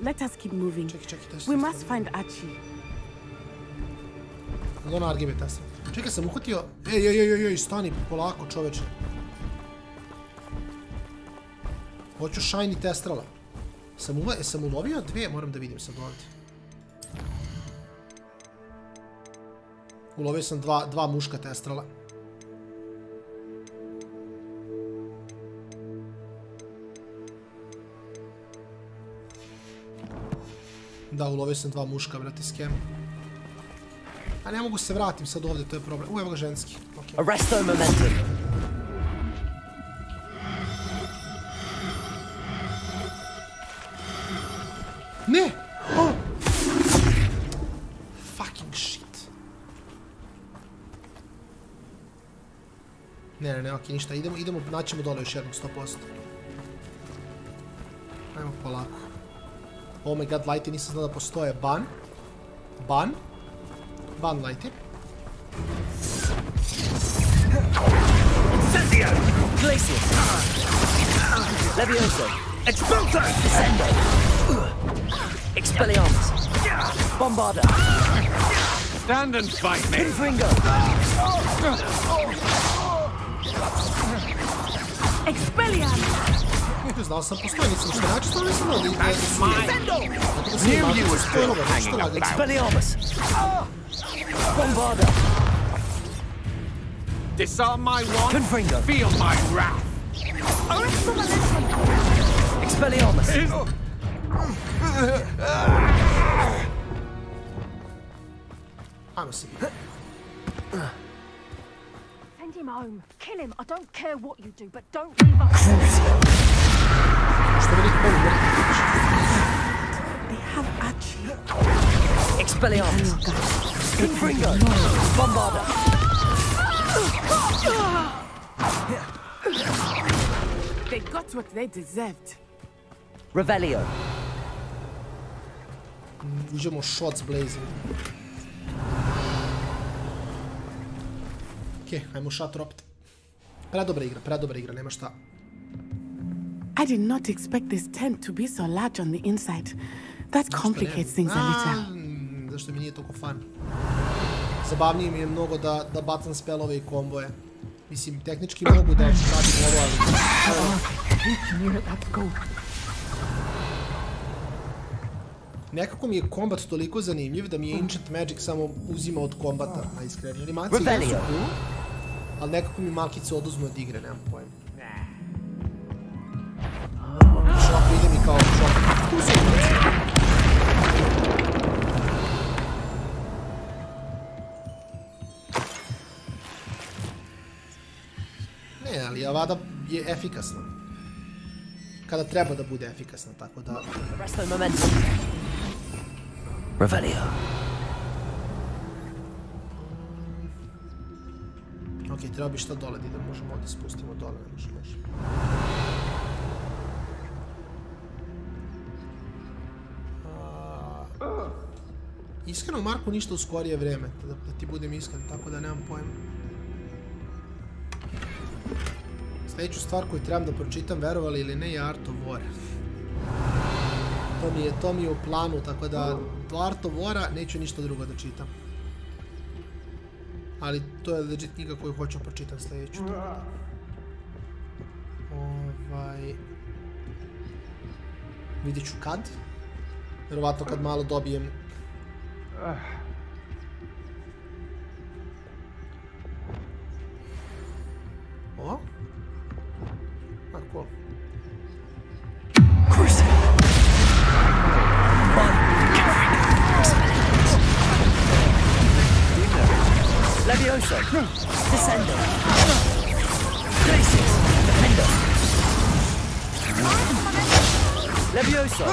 Let us keep moving. We must find Archie. Ono RGB Tesla. Čekaj, sam uhvatio... Ej, stani, polako, čoveče. Hoću shiny Testrala. Sam ulovio 2? Moram da vidim sad ovdje. Ulovio sam 2 muška Testrala. Da, ulovio sam 2 muška, brati, skem. A ne mogu se vratim sad ovdje, to je problem. Evo ga ženski. Arresto momentum. Ne! Fucking shit. Ne, okej, ništa. Idemo, naćemo dole još jednom, 100%. Ajmo polako. Oh my god, lighti, nisam znao da postoje. Ban lighti. Incendio! Glacius! Levioso! Expulso! Descendo! Expelliarmus! Bombarda! Stand and fight me! Confringo! Expelliarmus! Znao sam postoji, nisam što način, stvarno nisam znao da Knew you were still hanging about. Expelliarmus! Bombarda! Disarm my wand. Confringo! Feel my wrath. Expelliarmus! Ajmo se. Send him home. Kill him. I don't care what you do, but don't leave us. They have Archie. Expelliarmus! Confringo! Bombarda! They got what they deserved. Revelio! Uđemo shots blazing. Okej, ajmo shot dropped. Predobra igra, nema šta. I did not expect this tent to be so large on the inside. That complicates things a little. Zašto mi nije toliko fun. Zabavnije mi je mnogo da bacam spelove i komboje. Mislim, tehnički mogu da radim ovo, ali... Nekako mi je kombat toliko zanimljiv da mi je Ancient Magic samo uzima od kombata, a iskreni. Animacije jesu cool, ali nekako mi malkice oduzme od igre, nemam pojma. Šok ide mi kao šok. Ne, ali Avada je efikasna. Kada treba da bude efikasna, tako da... Revelio. Ok, treba bi šta dole da idem, možemo ovdje spustimo dole, ne možemo. Iskreno, Marku, ništa u skorije vreme, da ti budem iskren, tako da nemam pojma. Sljedeću stvar koju trebam da pročitam, verovali ili ne, je Art of War. To mi je u planu, tako da do Art of Wara neću ništa drugo da čitam. Ali to je legit knjiga koju hoću pročitam sljedeću. Vidjet ću kad. Vjerovatno kad malo dobijem. O? Cool. Levioso! Descendo! Glacius! Defendo! Levioso!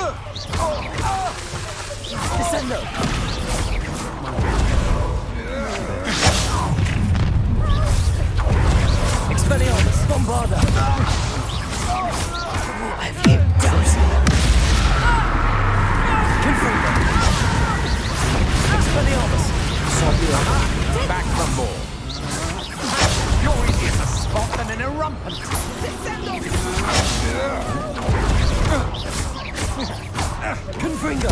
Descendo! Expelliarmus! Bombarda! What have you done? Confringo! Expelliarmus! Back from more. You're easier to spot than an erumpent. Confringo!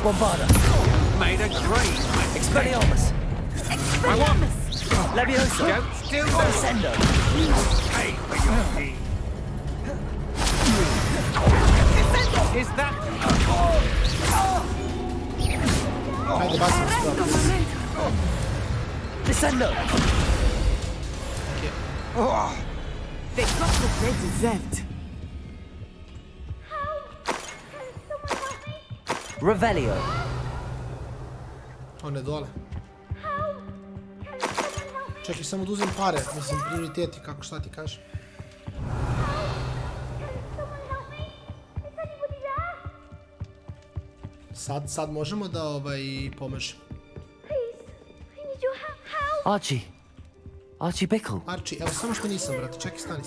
Bombarda! Made a green. Expelliarmus! Expelliarmus! Levioso! Don't steal the Descendo! Pay for your deed. Is that... Ajde, bacim stvar. Descendo! They got what they deserved. Revelio! On je dole. Čekaj, samo da uzem pare. Mislim, prioriteti, kako šta ti kažeš. Sad možemo da pomažemo. Archie Bickle. Archie, evo samo što nisam, brate. Čekaj, stani.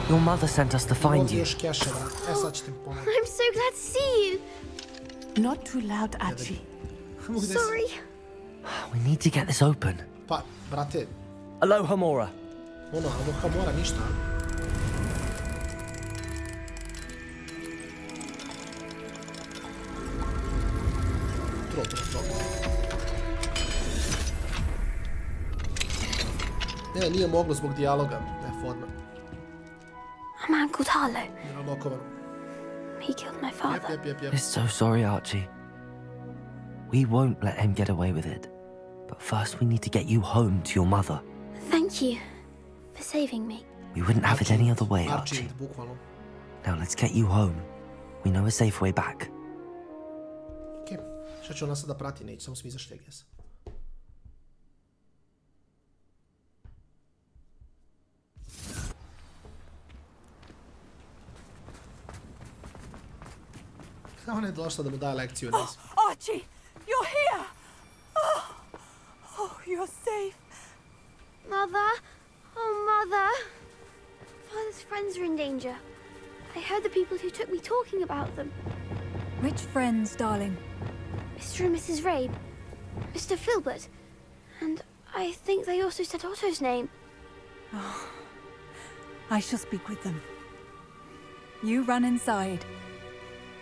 Your mother sent us to find you. Ovdje još keša, brate. Sad ćete mi pomoći. I'm so glad to see you. Not too loud, Archie. Sorry. We need to get this open. Pa, brate. Aloha Mora. Aloha Mora, ništa. Tro. Ne, nije moglo zbog dijaloga. Fodno. A man called Harlow. Lokovan. He killed my father. Yep. We're so sorry, Archie. We won't let him get away with it. But first we need to get you home to your mother. Thank you for saving me. We wouldn't have it any other way, Archie. Now let's get you home. We know a safe way back. Okay. Šta će ona sada prati, neće, samo smo izašli, I guess. Ona je došla da mu daje lekciju. Archie, you're here! Oh, you're safe. Mother? Oh, Mother. Father's friends are in danger. I heard the people who took me talking about them. Which friends, darling? Mr. and Mrs. Rabe. Mr. Filbert. And I think they also said Otto's name. Oh, I shall speak with them. You run inside.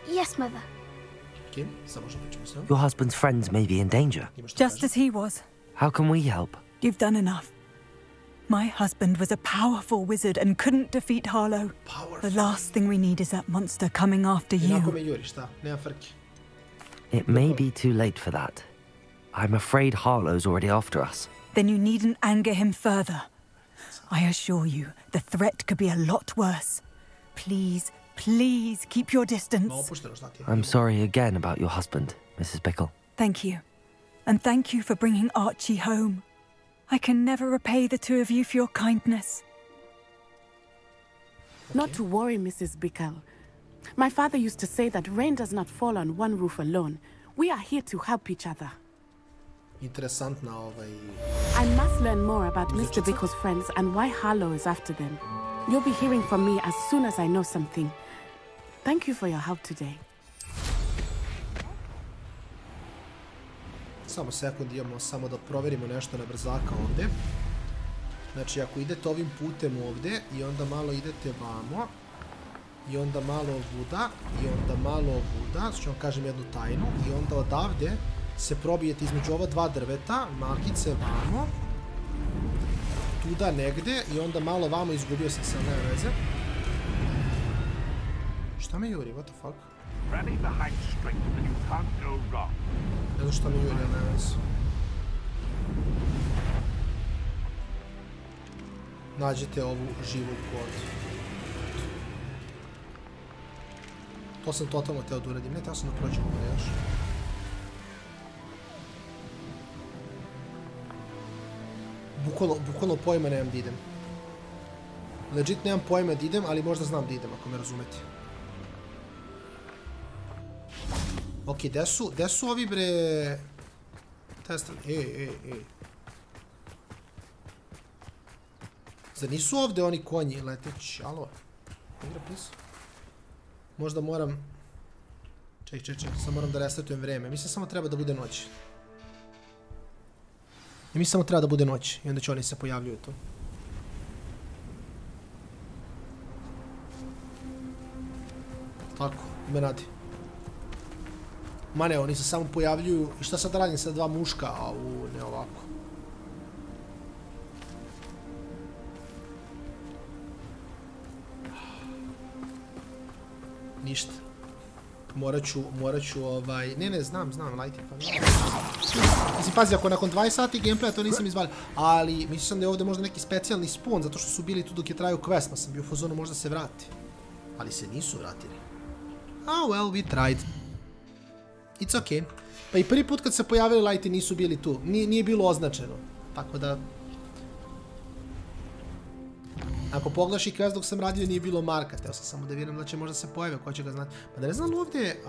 Yes, Mother. Your husband's friends may be in danger. Just as he was. How can we help? You've done enough. My husband was a powerful wizard and couldn't defeat Harlow. The last thing we need is that monster coming after you. It may be too late for that. I'm afraid Harlow's already after us. Then you needn't anger him further. I assure you, the threat could be a lot worse. Please keep your distance. I'm sorry again about your husband, Mrs. Bickle. Thank you. And thank you for bringing Archie home. I can never repay the two of you for your kindness. Not to worry, Mrs. Bickle. My father used to say that rain does not fall on one roof alone. We are here to help each other. I must learn more about Mr. Bickle's friends and why Harlow is after them. You'll be hearing from me as soon as I know something. Thank you for your help today. Samo sekund, imamo samo da proverimo nešto na brzaka ovdje. Znači, ako idete ovim putem ovdje i onda malo idete vamo, i onda malo ovuda, i onda malo ovuda, što vam kažem jednu tajnu, i onda odavde se probijete između ova dva drveta, markice vamo, tuda negde, i onda malo vamo, izgubio sam se, nema veze. Šta me juri, what the fuck? Ne znam šta me juri, nema veze. Nađete ovu živu kodu. To sam totalno teo da uradim. Ne, teo sam da prođem ovdje još. Bukvalno pojma nemam da idem. Legit nemam pojma da idem, ali možda znam da idem, ako me razumete. Ok, gde su ovi bre... Testan, ej. Zar nisu ovdje oni konji leteći? Alo? Igra pisa? Možda moram... Ček, sad moram da restartujem vreme. Mislim samo treba da bude noć. Mislim samo treba da bude noć i onda će oni se pojavljuju tu. Tako, ime radi. Ma ne, oni se samo pojavljuju. I šta sad da radim sa dva muška? Au, ne ovako. Ništa. Morat ću Ne, znam, lajti pa. Mislim, pazi, ako nakon 20 sati gameplaya to nisam izvalio. Ali, mislim da je ovdje možda neki specijalni spawn, zato što su bili tu dok je trajao quest, pa sam bio u fazonu možda se vrati. Ali se nisu vratili. Oh well, we tried. It's okay. Pa i prvi put kad se pojavili lajti nisu bili tu. Nije bilo označeno. Tako da... Ako pogledaš i quest dok sam radio nije bilo marka. Teo sam samo da vjerujem da će možda se pojave, ko će ga znati. Pa da ne znam ovdje...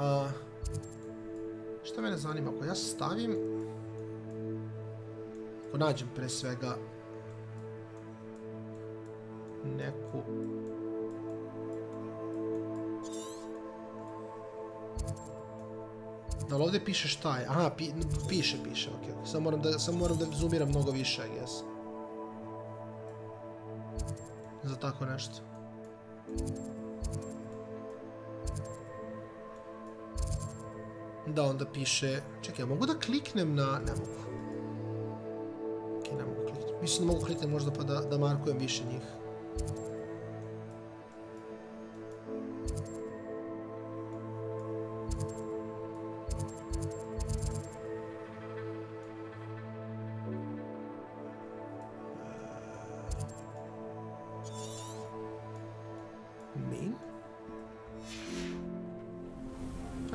Šta mene zanima? Ako ja stavim... Ako nađem pre svega... Neku... Da li ovdje piše šta je? Aha, piše, ok. Samo moram da zoomiram mnogo više, I guess. Za tako nešto. Da, onda piše... Čekaj, ja mogu da kliknem na... Ne mogu. Ok, ne mogu kliknuti. Mislim da mogu kliknuti možda pa da markujem više njih.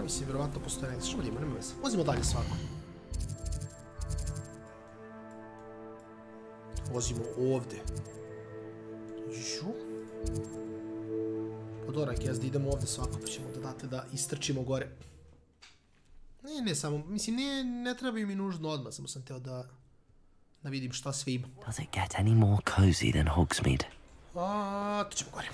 Mislim, vjerovatno postoje negdje. Što vidimo, nema veze. Vozimo dalje svako. Vozimo ovdje. Pa dobro, ja da idemo ovdje svako, pa ćemo da date da istrčimo gore. Ne, samo, mislim, ne trebaju mi nužno odmah, samo sam teo da vidim šta sve ima. Does it get any more cozy than Hogsmeade? To ćemo gore.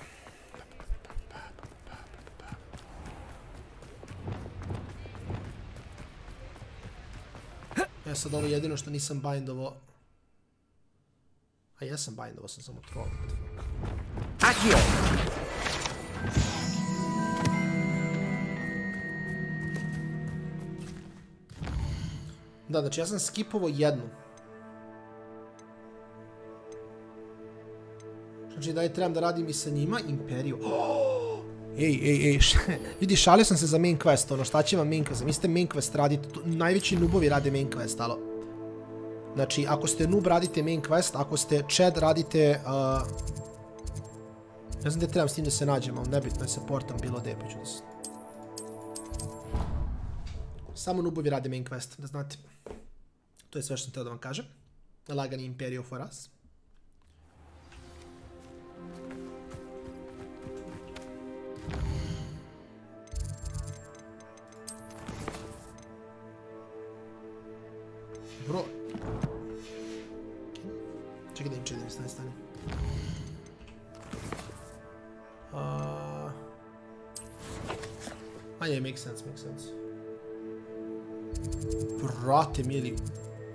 Ja sad ovo jedino što nisam bindovao... A jesam bindovao, sam samo troll. Akio! Da, znači ja sam skipovao jednu. Znači da je trebam da radim I sa njima Imperiju. Ej, vidi, šalio sam se za main quest, ono, šta će vam main quest? Mislite main quest radite, najveći noobovi rade main quest, alo. Znači, ako ste noob radite main quest, ako ste Chad radite... Ne znam gdje trebam s tim da se nađem, ali nebitno je se portam bilo gdje, pa ću da se... Samo noobovi rade main quest, da znate. To je sve što sam teo da vam kažem. Lagani Imperio for us. Bro... Čekaj da im čedim, stani. A je, makes sense. Bro... Brate, mili.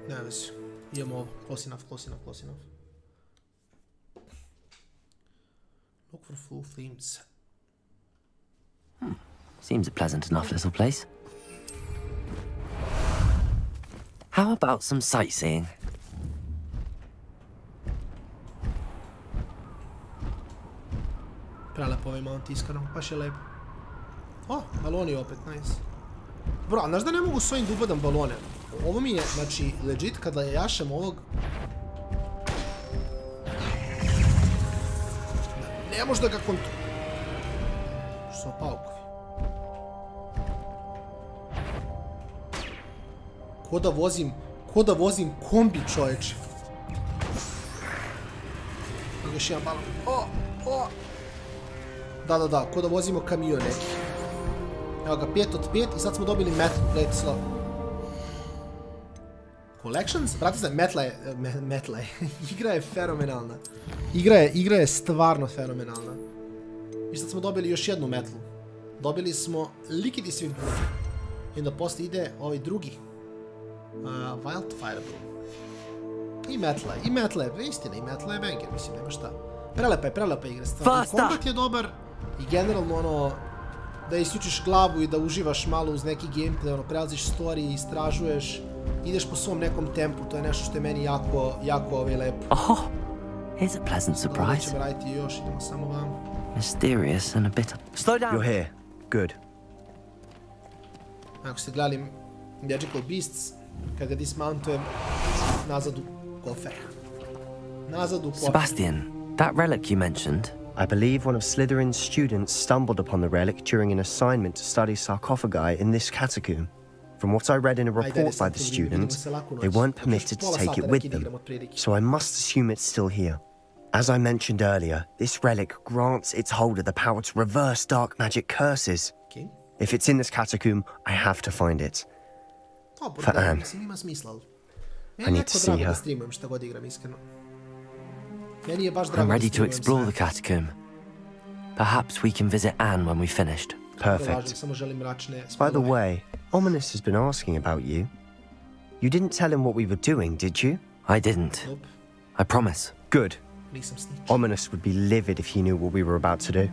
Ne vezi. Idemo ovo. Close enough. Look for full flames. Seems a pleasant enough little place. How about some sightseeing? Prelepo ovaj mount, iskreno. Baš je lepo. O, baloni opet, nice. Bro, a znaš da ne mogu s ovim da ubadam balone? Ovo mi je, znači, legit, kada jašem ovog... Ne možda ga što su paukovi. Ko da vozim kombi, čovječe. Još jedan balon. O! Da, ko da vozimo kamion neki. Evo ga, 5 od 5 i sad smo dobili metal, gledajte slow. Collections? Brate, znam, metla je. Igra je fenomenalna. Igra je stvarno fenomenalna. I sad smo dobili još jednu metlu. Dobili smo Liquid Swing Pool. I onda posle ide ovaj drugi. Wildfire Brew. I metla je, istina, i metla je banger, mislim, nema šta. Prelepa igra, stvarno. Kombat je dobar i generalno ono, da isključiš glavu i da uživaš malo uz neki gameplay, ono, prelaziš story, istražuješ, ideš po svom nekom tempu, to je nešto što je meni jako lepo. Oh, here's a pleasant surprise. Ćemo raditi još, idemo samo vam. Mysterious and a bit... Slow down! You're here. Good. Ako ste gledali Magical Beasts, kad ga dismountujem, nazad u kofer. Sebastian, that relic you mentioned... I believe one of Slytherin's students stumbled upon the relic during an assignment to study sarcophagi in this catacomb. From what I read in a report by the students, they weren't permitted to take it with them, so I must assume it's still here. As I mentioned earlier, this relic grants its holder the power to reverse dark magic curses. If it's in this catacomb, I have to find it. For Anne. I need to see her. I'm ready to explore the catacomb. Perhaps we can visit Anne when we've finished. Perfect. By the way, Ominous has been asking about you. You didn't tell him what we were doing, did you? I didn't. Nope. I promise. Good. Ominous would be livid if he knew what we were about to do.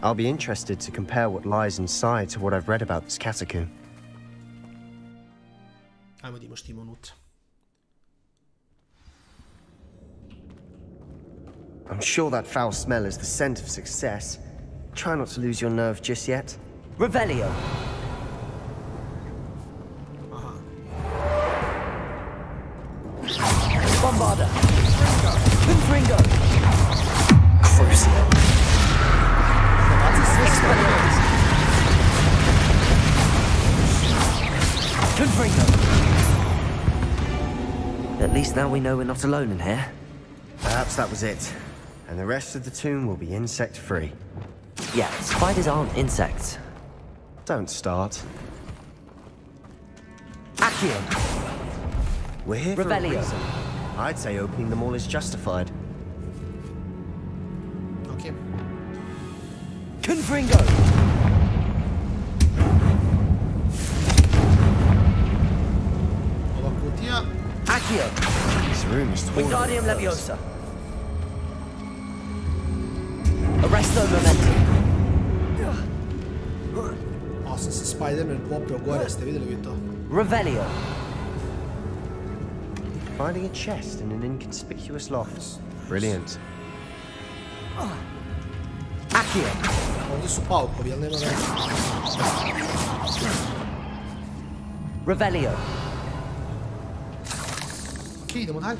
I'll be interested to compare what lies inside to what I've read about this catacomb. I'm sure that foul smell is the scent of success. Try not to lose your nerve just yet. Revelio! Bombarda! Confringo! Crucio! Confringo! At least now we know we're not alone in here. Perhaps that was it. And the rest of the tomb will be insect-free. Yeah, spiders aren't insects. Don't start. Accio! We're here for a reason. I'd say opening them all is justified. Okay. Confringo! Accio! This room is torn. Wingardium Leviosa! Arresto Momentum! Sam se Spider-Man popeo gore, ste vidjeli vi to? Revelio! Finding a chest in an inconspicuous loft. Brilliant. Accio! Ovdje su paukovi, ali nema veze. Revelio! Ok, idemo dalje.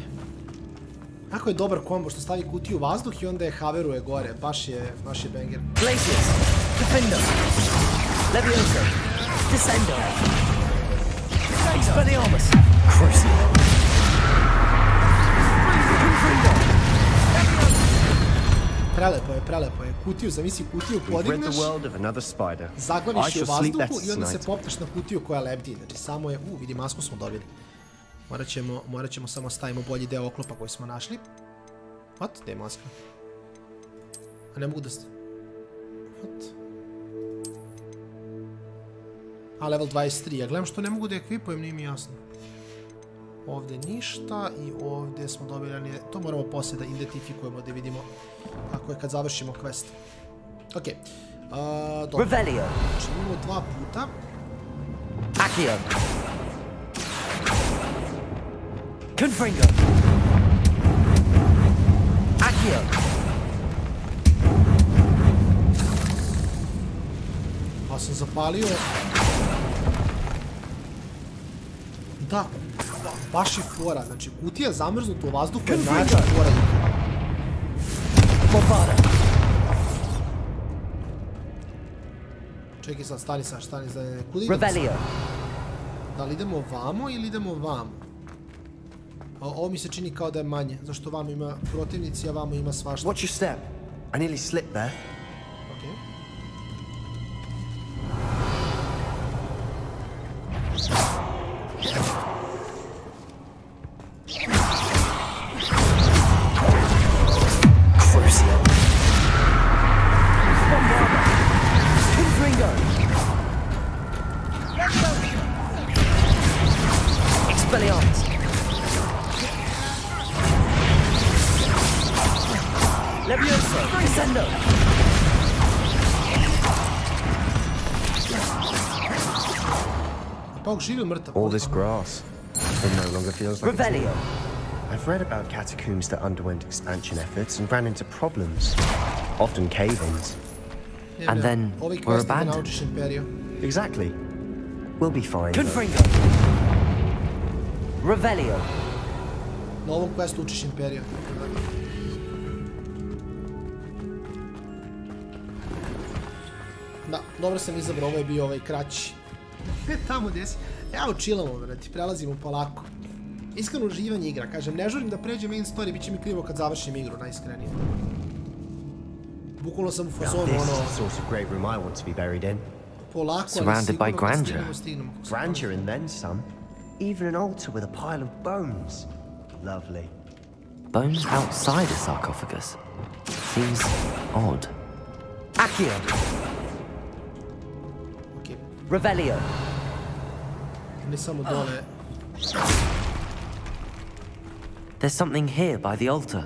Ako je dobar kombo što stavi kutiju u vazduh i onda je haveruje gore, baš je banger. Glacius! Defendo! Levioso! Descendo! Expelliarmus! Crucio! Prelepo je. Kutiju, zamisli kutiju podigneš, zaglaviš je u vazduhu i onda se popneš na kutiju koja lebdi. Znači samo je, vidi masku smo dobili. Morat ćemo samo stavimo bolji deo oklopa koji smo našli. What? Gdje je maska? A ne mogu da... What? A, level 23. Ja gledam što ne mogu da ekvipujem, nije mi jasno. Ovdje ništa i ovdje smo dobili... To moramo poslije da identifikujemo, da vidimo kako je kad završimo quest. Ok. Dobro. Znači imamo 2 puta. Accio. Confringo. Accio. Pa sam zapalio... Da, baš je fora. Znači, kutija zamrznuta u vazduhu je najjača fora. Čekaj sad, stani. Kuda idemo sad? Da li idemo vamo ili idemo vamo? Ovo mi se čini kao da je manje, zašto vamo ima protivnici, a vamo ima svašta. Watch your step. I nearly slipped there. Okay. Crucio. Bombarda. Confringo. Expelliarmus. Levioso. Descendo. All this grass. It no longer feels like Revelio. I've read about catacombs that underwent expansion efforts and ran into problems. Often cave-ins. And then were abandoned. Exactly. We'll be fine. Confringo. Revelio. Na ovom questu učiš Imperiju. Da, dobro sam izabrao, ovo je bio ovaj kraći. Tamo gdje si. Evo chillamo, brati, prelazimo polako. Iskreno uživanje igra, kažem, ne žurim da pređem main story, bit će mi krivo kad završim igru, najiskrenije. Bukvalno sam u fazonu, polako, surrounded by grandeur. Grandeur and then some. Even an altar with a pile of bones. Lovely. Bones outside a sarcophagus? Seems odd. Accio! Okay. Revelio! Ne samo dole. There's something here by the altar.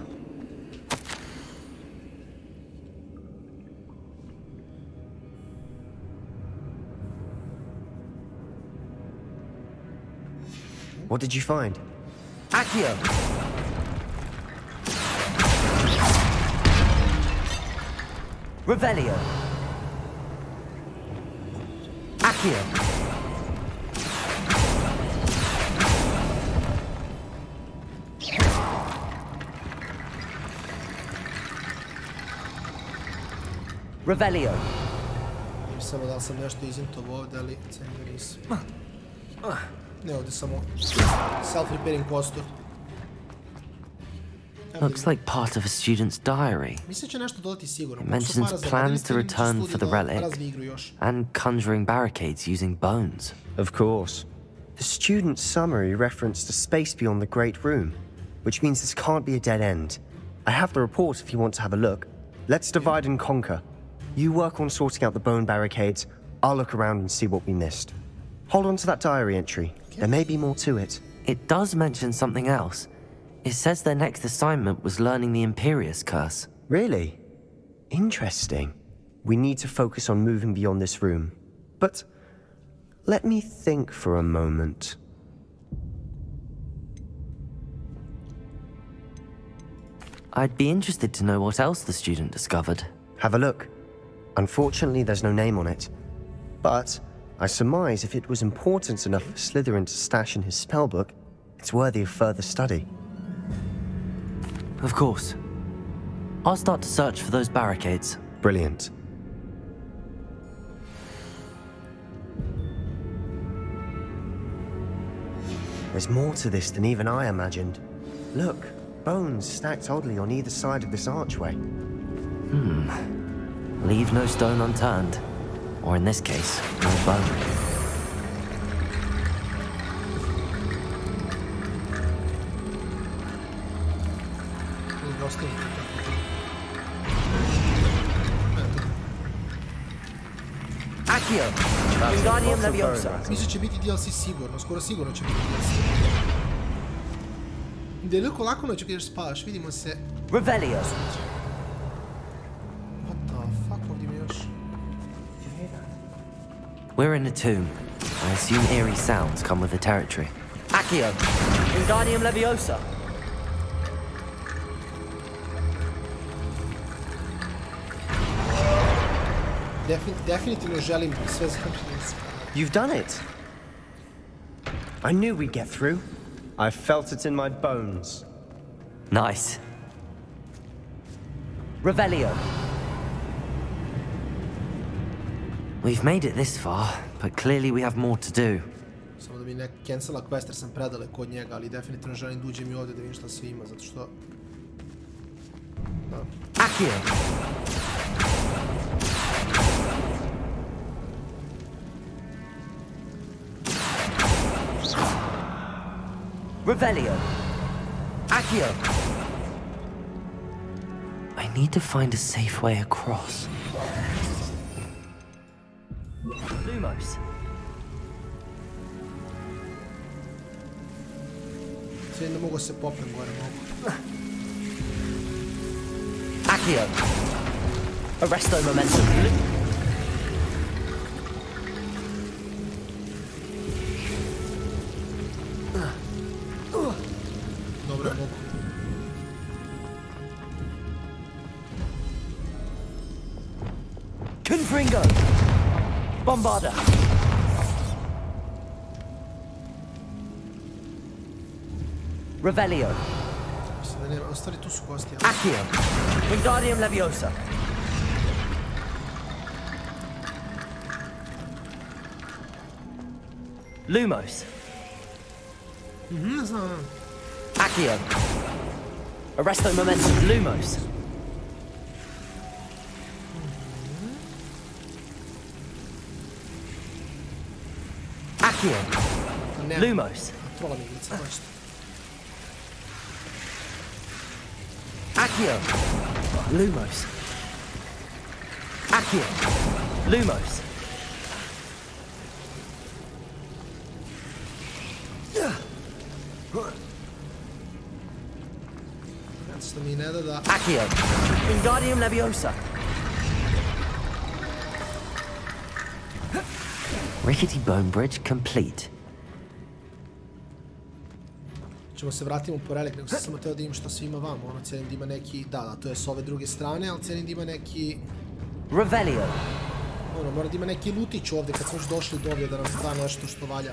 What did you find? Accio! Revelio! Accio! Revelio! Ne samo da li sam nešto izintovo ovdje, ali cenio nisam. Ne, ovdje samo self-repairing kostur. Looks like part of a student's diary. Mislim će nešto dodati sigurno. It mentions plans to return for the relic and conjuring barricades using bones. Of course. The student's summary referenced a space beyond the Great Room, which means this can't be a dead end. I have the report if you want to have a look. Let's divide and conquer. You work on sorting out the bone barricades. I'll look around and see what we missed. Hold on to that diary entry. There may be more to it. It does mention something else. It says their next assignment was learning the Imperius Curse. Really? Interesting. We need to focus on moving beyond this room. But let me think for a moment. I'd be interested to know what else the student discovered. Have a look. Unfortunately, there's no name on it. But I surmise if it was important enough for Slytherin to stash in his spellbook, it's worthy of further study. Of course. I'll start to search for those barricades. Brilliant. There's more to this than even I imagined. Look, bones stacked oddly on either side of this archway. Leave no stone unturned. Or in this case, no bone. Accio! Guardiana Leviosa. Mislim će biti DLC sigurno, skoro sigurno će biti DLC. Deliko lako noć kad još spavaš, vidimo se. Revelio. What the fuck, ovdje mi još? We're in a tomb. I assume eerie sounds come with the territory. Accio. Guardiana Leviosa. Definitivno želim sve završiti. You've done it. I knew we'd get through. I felt it in my bones. Nice. Revelio. We've made it this far, but clearly we have more to do. Samo da mi ne cancela quest jer sam predaleko od njega, ali definitivno želim da uđem i ovdje da vidim šta sve ima, zato što... Accio. Revelio. Accio. I need to find a safe way across. Lumos. Sve da mogu se popnem gore, mogu. Accio. Arresto momentum. Dobro, mogu. Confringo. Bombarda. Revelio. Mislim da nema, u stvari tu su gosti. Accio. Wingardium Leviosa. Lumos. Znam. Accio. Arresto momentum. Lumos. Accio. Lumos. Trolla mi lica questo. Accio. Lumos. Accio. Lumos. Cazzo mi ne da... Accio. Wingardium Leviosa. Rickety bone bridge complete. Ćemo se vratimo po relik, nego sam samo teo da imam šta sve ima vamo, ono cijenim da ima neki, da, to je s ove druge strane, ali cijenim da ima neki... Revelio. Ono, mora da ima neki lutić ovdje kad smo još došli do ovdje da nam da nešto što valja.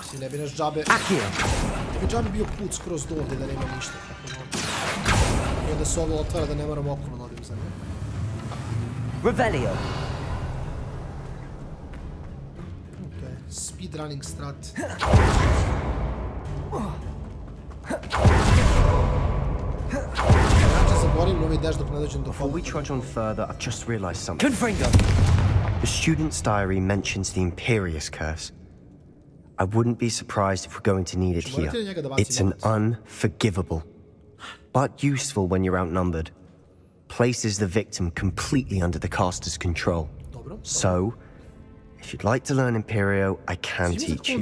Mislim, ne bi naš džabe... Ne bi džabe bio put skroz do ovdje da nema ništa, tako da... I onda se ovo otvara da ne moram okolo da odim za nje. Revelio. Speedrunning strat. Before we trudge on further, I've just realized something. Confringo! The student's diary mentions the Imperious Curse. I wouldn't be surprised if we're going to need it here. It's an unforgivable, but useful when you're outnumbered. Places the victim completely under the caster's control. So, if you'd like to learn Imperio, I can teach you.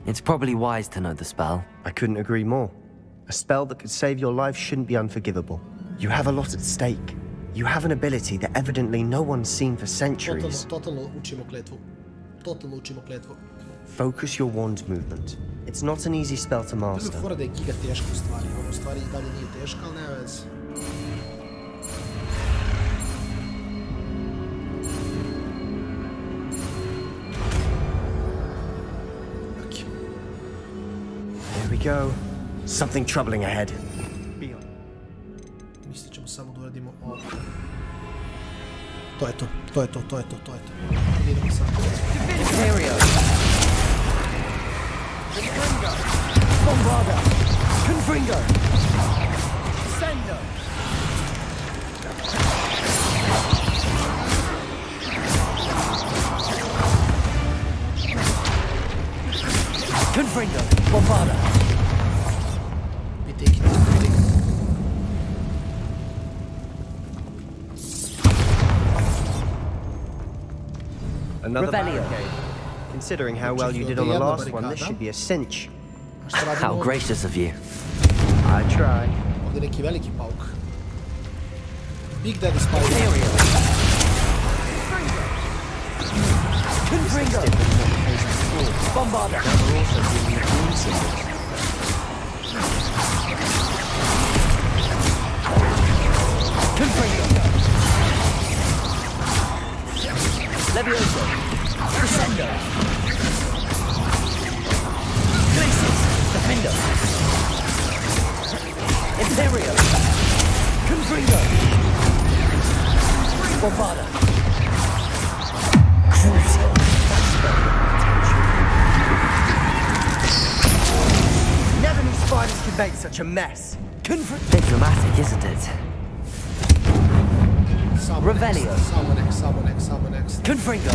It's probably wise to know the spell. I couldn't agree more. A spell that could save your life shouldn't be unforgivable. You have a lot at stake. You have an ability that evidently no one's seen for centuries. Totalno učimo kletvu. Totalno učimo kletvu. Focus your wand movement. It's not an easy spell to master. Fora da je giga teška u stvari. Ono u stvari i dalje nije teška, ali nema veze. Here we go. Something troubling ahead. Mislit ćemo samo da uradimo ovo. To je to, to je to, to je to, to je to. Idemo sad. Imperio. Bombarda. Confringo. Sendo. Confringo. Bombarda. We take it. Another barricade. Considering how well you did on the last one, this should be a cinch. How gracious of you. I try. Ovdje neki veliki pauk. Big Daddy Spider. Confringo! Bombarda! Confringo! Levioso! Crescendo! Glacius! Defender! Imperio! Confringo! Bombarda! Cruiser! Never knew spiders could make such a mess. Bit dramatic, isn't it? Revelio. Summon X. Confringo.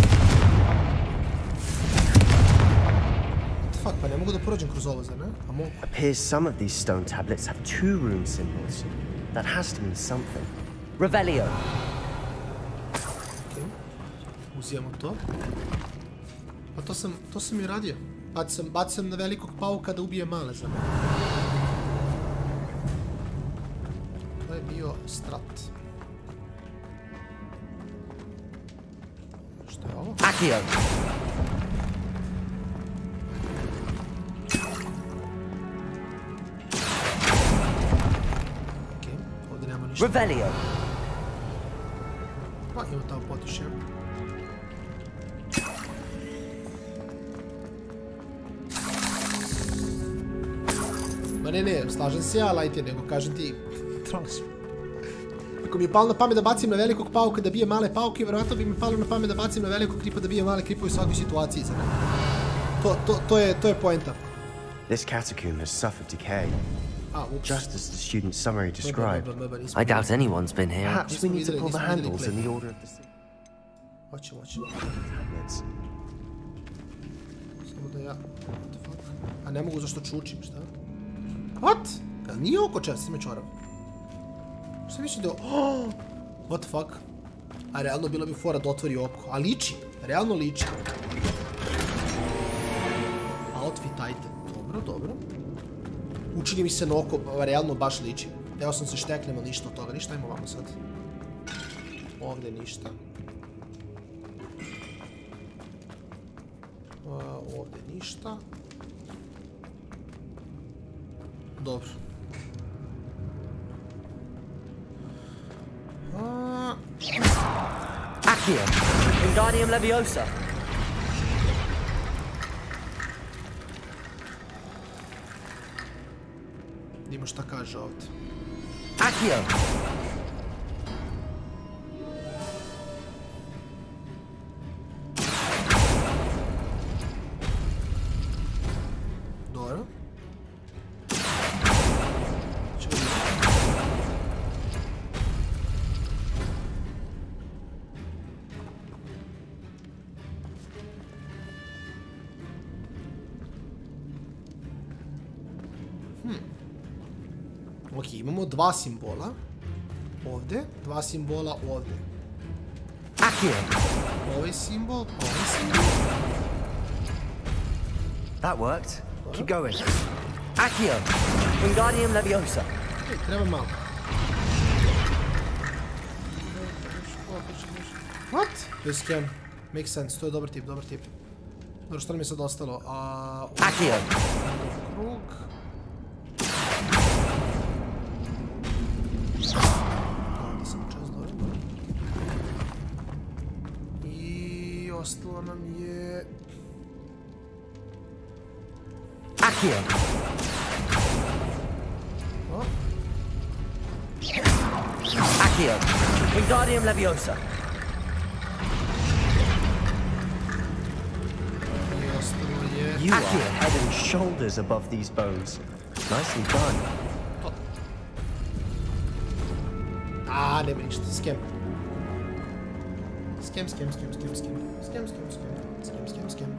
What the fuck, pa ne mogu da prođem kroz ovo, zar ne? A mogu? Appears some of these stone tablets have 2 rune symbols. That has to mean something. Revelio. Okay. Uzijemo to. Pa to sam i radio. Bacam na velikog pauka da ubije male, zar ne? To je bio strat. Što je ovo? Accio. Okej, ovdje nema ništa. Revelio. Pa imamo tamo potiše. Ma ne, slažem se ja, Lajtje, nego kažem ti, trolaš. Ako mi je palo na pamet da bacim na velikog pauka da bije male pauke, vjerojatno bi mi palo na pamet da bacim na velikog kripa da bije male kripove u svakoj situaciji. To je poenta. This catacomb has suffered decay. Just as the student's summary described. I doubt anyone's been here. Perhaps we need to pull the handles in the order of the... Hoćemo. Tablets. Samo da ja... What the fuck? A ne mogu zašto čučim, šta? What? Nije oko čas, ime čorav. Šta mislim da... What the fuck? A realno bilo bi fora da otvori oko. A liči. Realno liči. Outfit item. Dobro. Učini mi se na oko, realno baš liči. Teo sam se šteknem, ali ništa od toga. Ništa, ajmo vamo sad. Ovdje ništa. Ovdje ništa. Dobro. Accio. Wingardium Leviosa. Vidimo šta kaže ovdje. Accio. Dobro. Ok, imamo 2 simbola. Ovdje, 2 simbola ovdje. Accio. Ovaj simbol. That worked. Keep going. Accio. Wingardium Leviosa. Treba malo. What? To je scam. Makes sense, to je dobar tip. Dobro, što nam je sad ostalo? Accio. Krug. Ovdje sam čas dobro. I ostalo nam je... Accio. Accio. Wingardium Leviosa. You are head and shoulders above these bones. Nicely done. Nema ništa. Scam.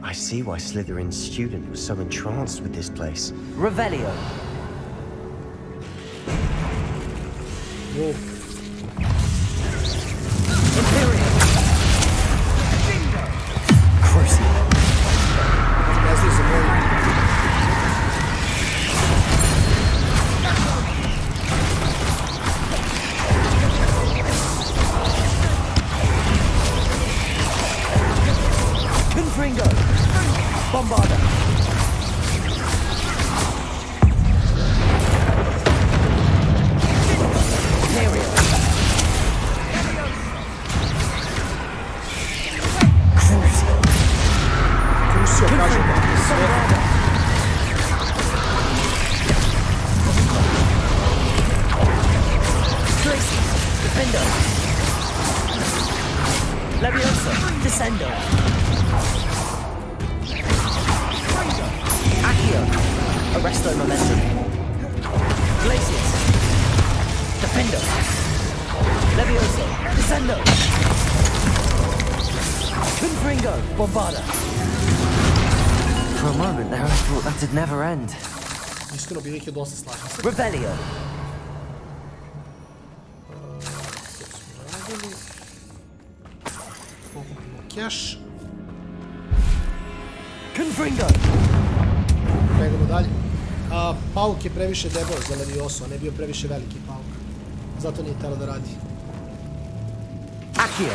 I see why Slytherin's student was so entranced with this place. Revelio. Whoa. Imperium. Confringo! Bombarda! Crucio, kaže da sve. Defendo! Levioso! Descendo! Accio! Arresto momentum! Glacius! Defendo! Levioso! Descendo! Confringo! Bombarda! For a moment there I thought that'd never end. Iskreno bih ih dosta slažem. Revelio! Cash. Confringo! Pegamo dalje. Pauk je previše debel za Levioso, a ne bio previše veliki pauk. Zato nije telo da radi. Accio!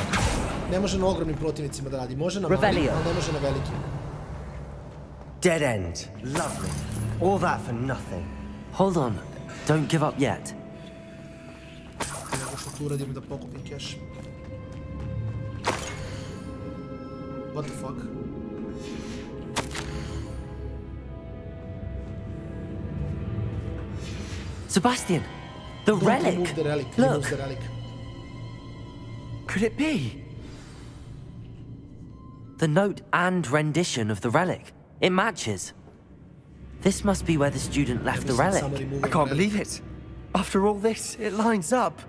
Ne može na ogromnim protivnicima da radi. Može na malim, ali ne može na velikim. Dead end. Lovely. All that for nothing. Hold on. Don't give up yet. Nego što tu uradim da pokupim cash. What the fuck? Sebastian! The relic! Remove the relic. Look! Remove the relic. Could it be? The note and rendition of the relic. It matches. This must be where the student left the relic. I can't believe it. After all this, it lines up.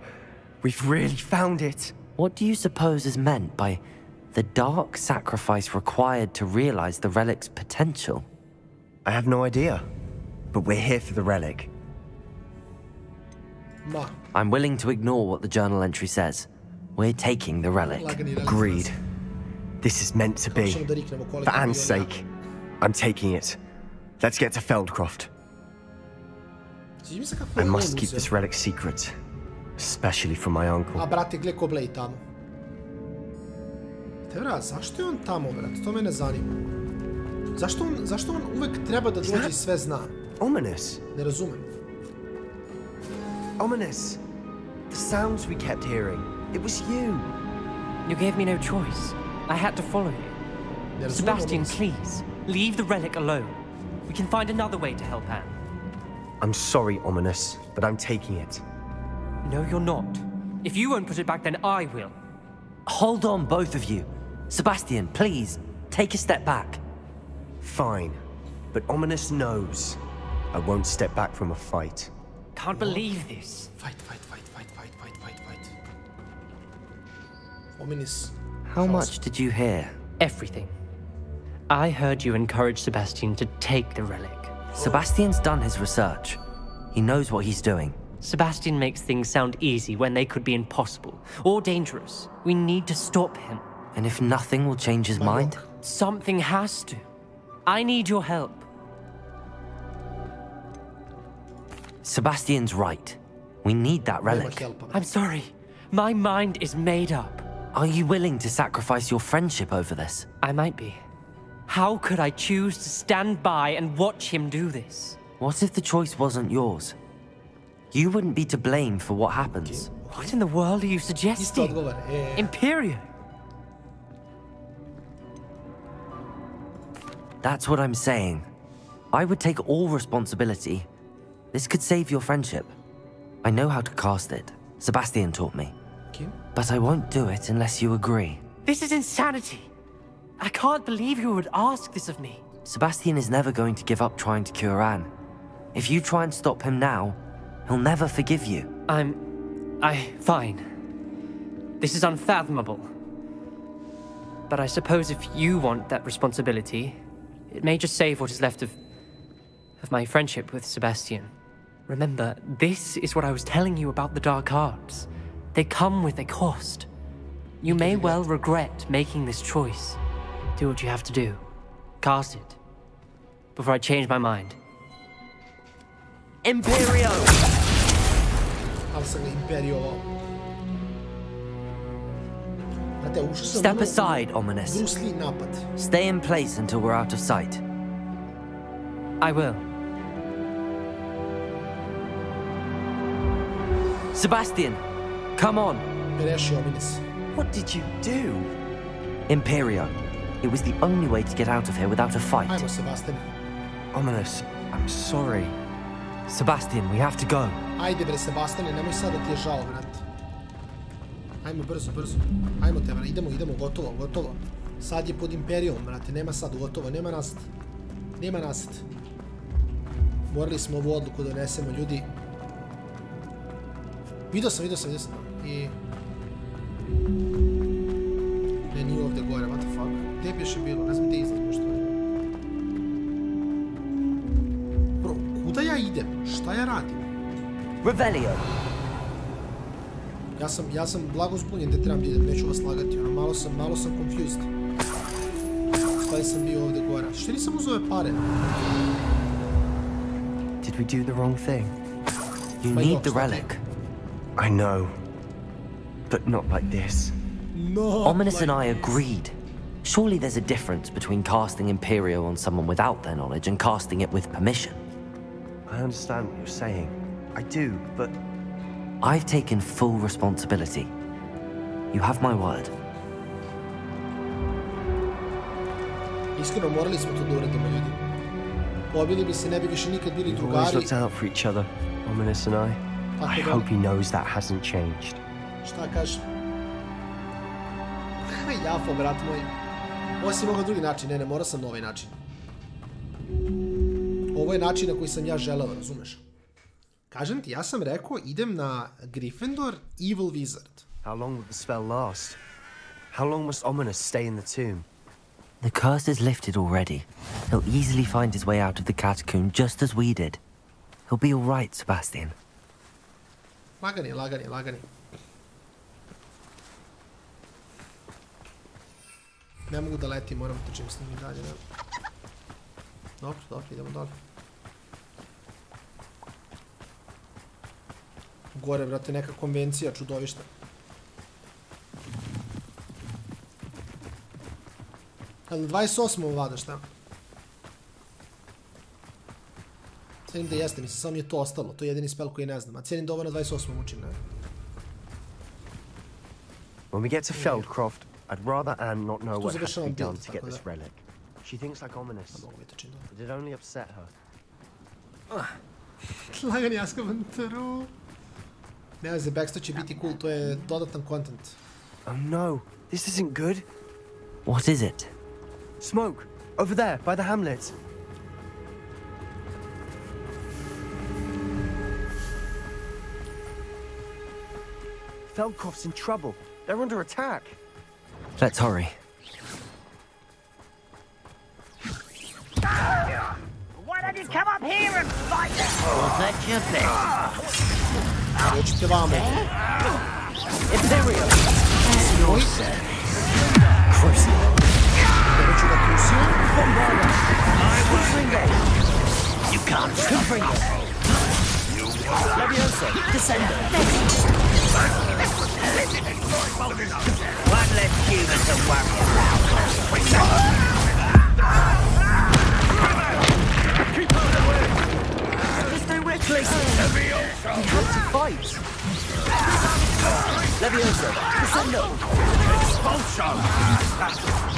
We've really found it. What do you suppose is meant by the dark sacrifice required to realize the relic's potential? I have no idea. But we're here for the relic. I'm willing to ignore what the journal entry says. We're taking the relic. Agreed. This is meant to be. For Anne's sake, I'm taking it. Let's get to Feldcroft. I must keep this relic secret. Especially from my uncle. A brate, gle ko Blade tamo. Te vrat, zašto je on tamo, brate? To mene zanima. Zašto on uvek treba da dođe i sve zna? Ominous. Ne razumem. Ominous. The sounds we kept hearing. It was you. You gave me no choice. I had to follow you. Sebastian, please, leave the relic alone. We can find another way to help Anne. I'm sorry, Ominous, but I'm taking it. No, you're not. If you won't put it back, then I will. Hold on, both of you. Sebastian, please, take a step back. Fine, but Ominous knows. I won't step back from a fight. Can't believe this. Fight. Ominous. How much did you hear? Everything. I heard you encourage Sebastian to take the relic. Sebastian's done his research. He knows what he's doing. Sebastian makes things sound easy when they could be impossible or dangerous. We need to stop him. And if nothing will change his mind? Something has to. I need your help. Sebastian's right. We need that relic. I'm sorry. My mind is made up. Are you willing to sacrifice your friendship over this? I might be. How could I choose to stand by and watch him do this? What if the choice wasn't yours? You wouldn't be to blame for what happens. What in the world are you suggesting? Imperium? That's what I'm saying. I would take all responsibility. This could save your friendship. I know how to cast it. Sebastian taught me. But I won't do it unless you agree. This is insanity. I can't believe you would ask this of me. Sebastian is never going to give up trying to cure Anne. If you try and stop him now, he'll never forgive you. Fine. This is unfathomable. But I suppose if you want that responsibility, it may just save what is left of my friendship with Sebastian. Remember, this is what I was telling you about the dark arts. They come with a cost. You may well regret making this choice. Do what you have to do. Cast it. Before I change my mind. Imperio! Ali sam ga Imperio. Step aside, Ominous. Stay in place until we're out of sight. I will. Sebastian, come on. What did you do? Imperio. It was the only way to get out of here without a fight. Ominous, I'm sorry. Sebastian, we have to go. Ajde bre, Sebastiane, nemoj sad da ti je žao, brate. Ajmo, brzo. Ajmo te, brate, idemo, gotovo. Sad je pod Imperijom, brate, nema sad, gotovo, nema nazad. Morali smo ovu odluku da donesemo, ljudi. Vidio sam. I... Ne, nije ovdje gore, what the fuck. Gdje bi još je bilo? Ne znam gdje izlazimo što je. Bro, kuda ja idem? Šta ja radim? Revelio. Ja sam blago zbunjen gdje trebam da idem, neću vas lagati, ono, malo sam confused. Šta sam bio ovdje gore? Što nisam uzeo ove pare? Did we do the wrong thing? You need the relic. I know, but not like this. Ominous and I agreed. Surely there's a difference between casting Imperio on someone without their knowledge and casting it with permission. I understand what you're saying. I do, but... I've taken full responsibility. You have my word. Iskreno, morali smo to da uredimo, ljudi. Pobili bi se, ne bi više nikad bili drugari. We've always looked out for each other, Ominous and I. I hope he knows that hasn't changed. Šta kažeš? Jafo, brat moj. Ovo si mogao drugi način, ne, morao sam na ovaj način. Ovo je način na koji sam ja želeo, razumeš? Kažem ti, ja sam rekao, idem na Gryffindor, Evil Wizard. How long will the spell last? How long must Ominous stay in the tomb? The curse is lifted already. He'll easily find his way out of the catacomb just as we did. He'll be all right, Sebastian. Lagani. Ne mogu da letim, moram trčim s njim i dalje. Dobro, idemo dalje. Gore, brate, neka konvencija, čudovišta. Ali 28. vlada, šta? Cijenim da jeste, mislim, samo mi je to ostalo. To je jedini spell koji ne znam. A cijenim da ovo na 28. učim, ne? When we get to Feldcroft, I'd rather Anne not know what has to be done to get this relic. She thinks like Ominous, but it only upset her. Lagani Azkaban True. Ne znam, backstop će biti cool, to je dodatan content. Oh no, this isn't good. What is it? Smoke, over there, by the hamlet. Feldcroft's in trouble. They're under attack. Let's hurry. Why don't you come up here and fight them? Was that your best? Resavamo. Imperio. Crucio. Neću da Crucio. You can't stop it. Leviosa, Descender. One less human to worry about. Keep out of the way! Stay with Leviosa! We have to fight! Leviosa, Descender! Expulsion!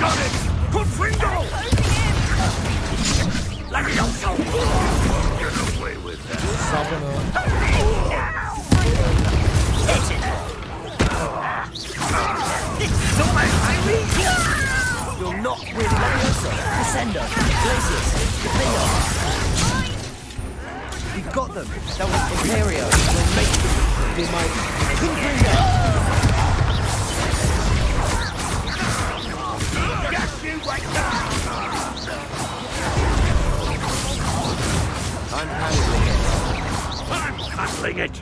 Got it! Confringo! Leviosa! Get away with that! This is almost Irene! You're not with Leviosa! Descender! Glacius! Defender! We've got them! That was Imperio! We'll make them! They might... Get you right now! I'm handling it! I'm handling it!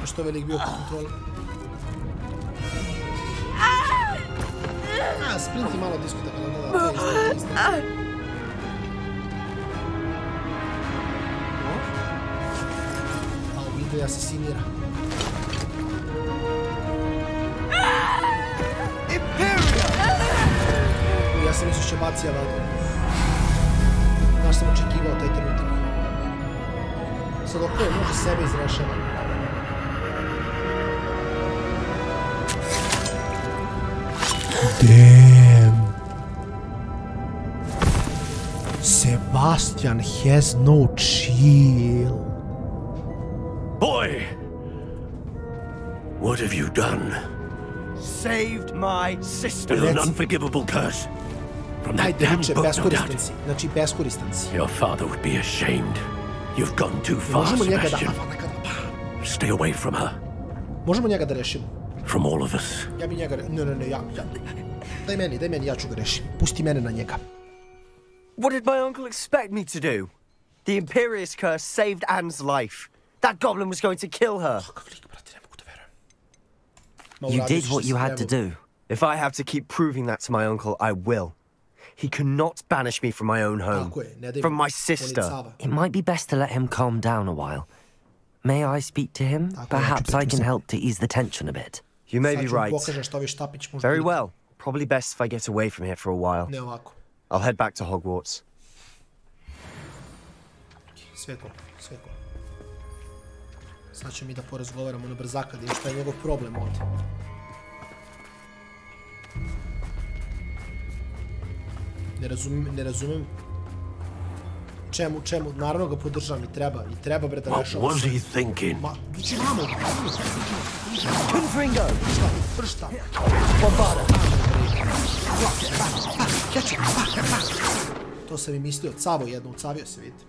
Što velik bio pod kontrolom. Sprinti malo diskutabilno, da, to je isto. da asesinira. Ja sam mislio će bacija vadu. Znaš sam očekivao taj trenutak. Sad ok, može sebe izrešava. Damn. Sebastian has no chill. Boy! What have you done? Saved my sister. With an unforgivable curse. From that damn book, no doubt. Znači, beskoristan si. Your father would be ashamed. You've gone too far, Sebastian. Stay away from her. Možemo njega da rešimo. From all of us. Ja bi njega... Ne, ja... Daj meni, ja ću ga rešim. Pusti mene na njega. What did my uncle expect me to do? The Imperious curse saved Anne's life. That goblin was going to kill her. You did what you had to do. If I have to keep proving that to my uncle, I will. He cannot banish me from my own home. From my sister. It might be best to let him calm down a while. May I speak to him? Perhaps I can help to ease the tension a bit. You may be right. Very well. Probably best if I get away from here for a while. I'll head back to Hogwarts. Svetlo. Sad ćemo mi da porazgovaramo na brzaka, da im šta je njegov problem ovdje. Ne razumem čemu, naravno ga podržavam i treba bre da rešava. What was he thinking? Ma, gdje vamo? Confringo! Pršta! Bombada! To sam i mislio, ucavio se, vidite.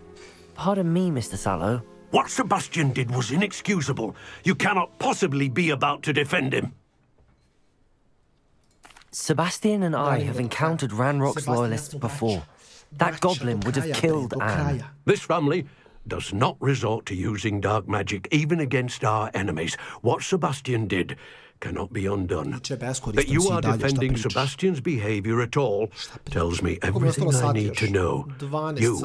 Pardon me, Mr. Sallow. What Sebastian did was inexcusable. You cannot possibly be about to defend him. Sebastian and I have encountered Ranrock's loyalists before. That goblin would have killed Anne. This family does not resort to using dark magic even against our enemies. What Sebastian did cannot be undone. That you are defending Sebastian's behavior at all tells me everything I need to know. You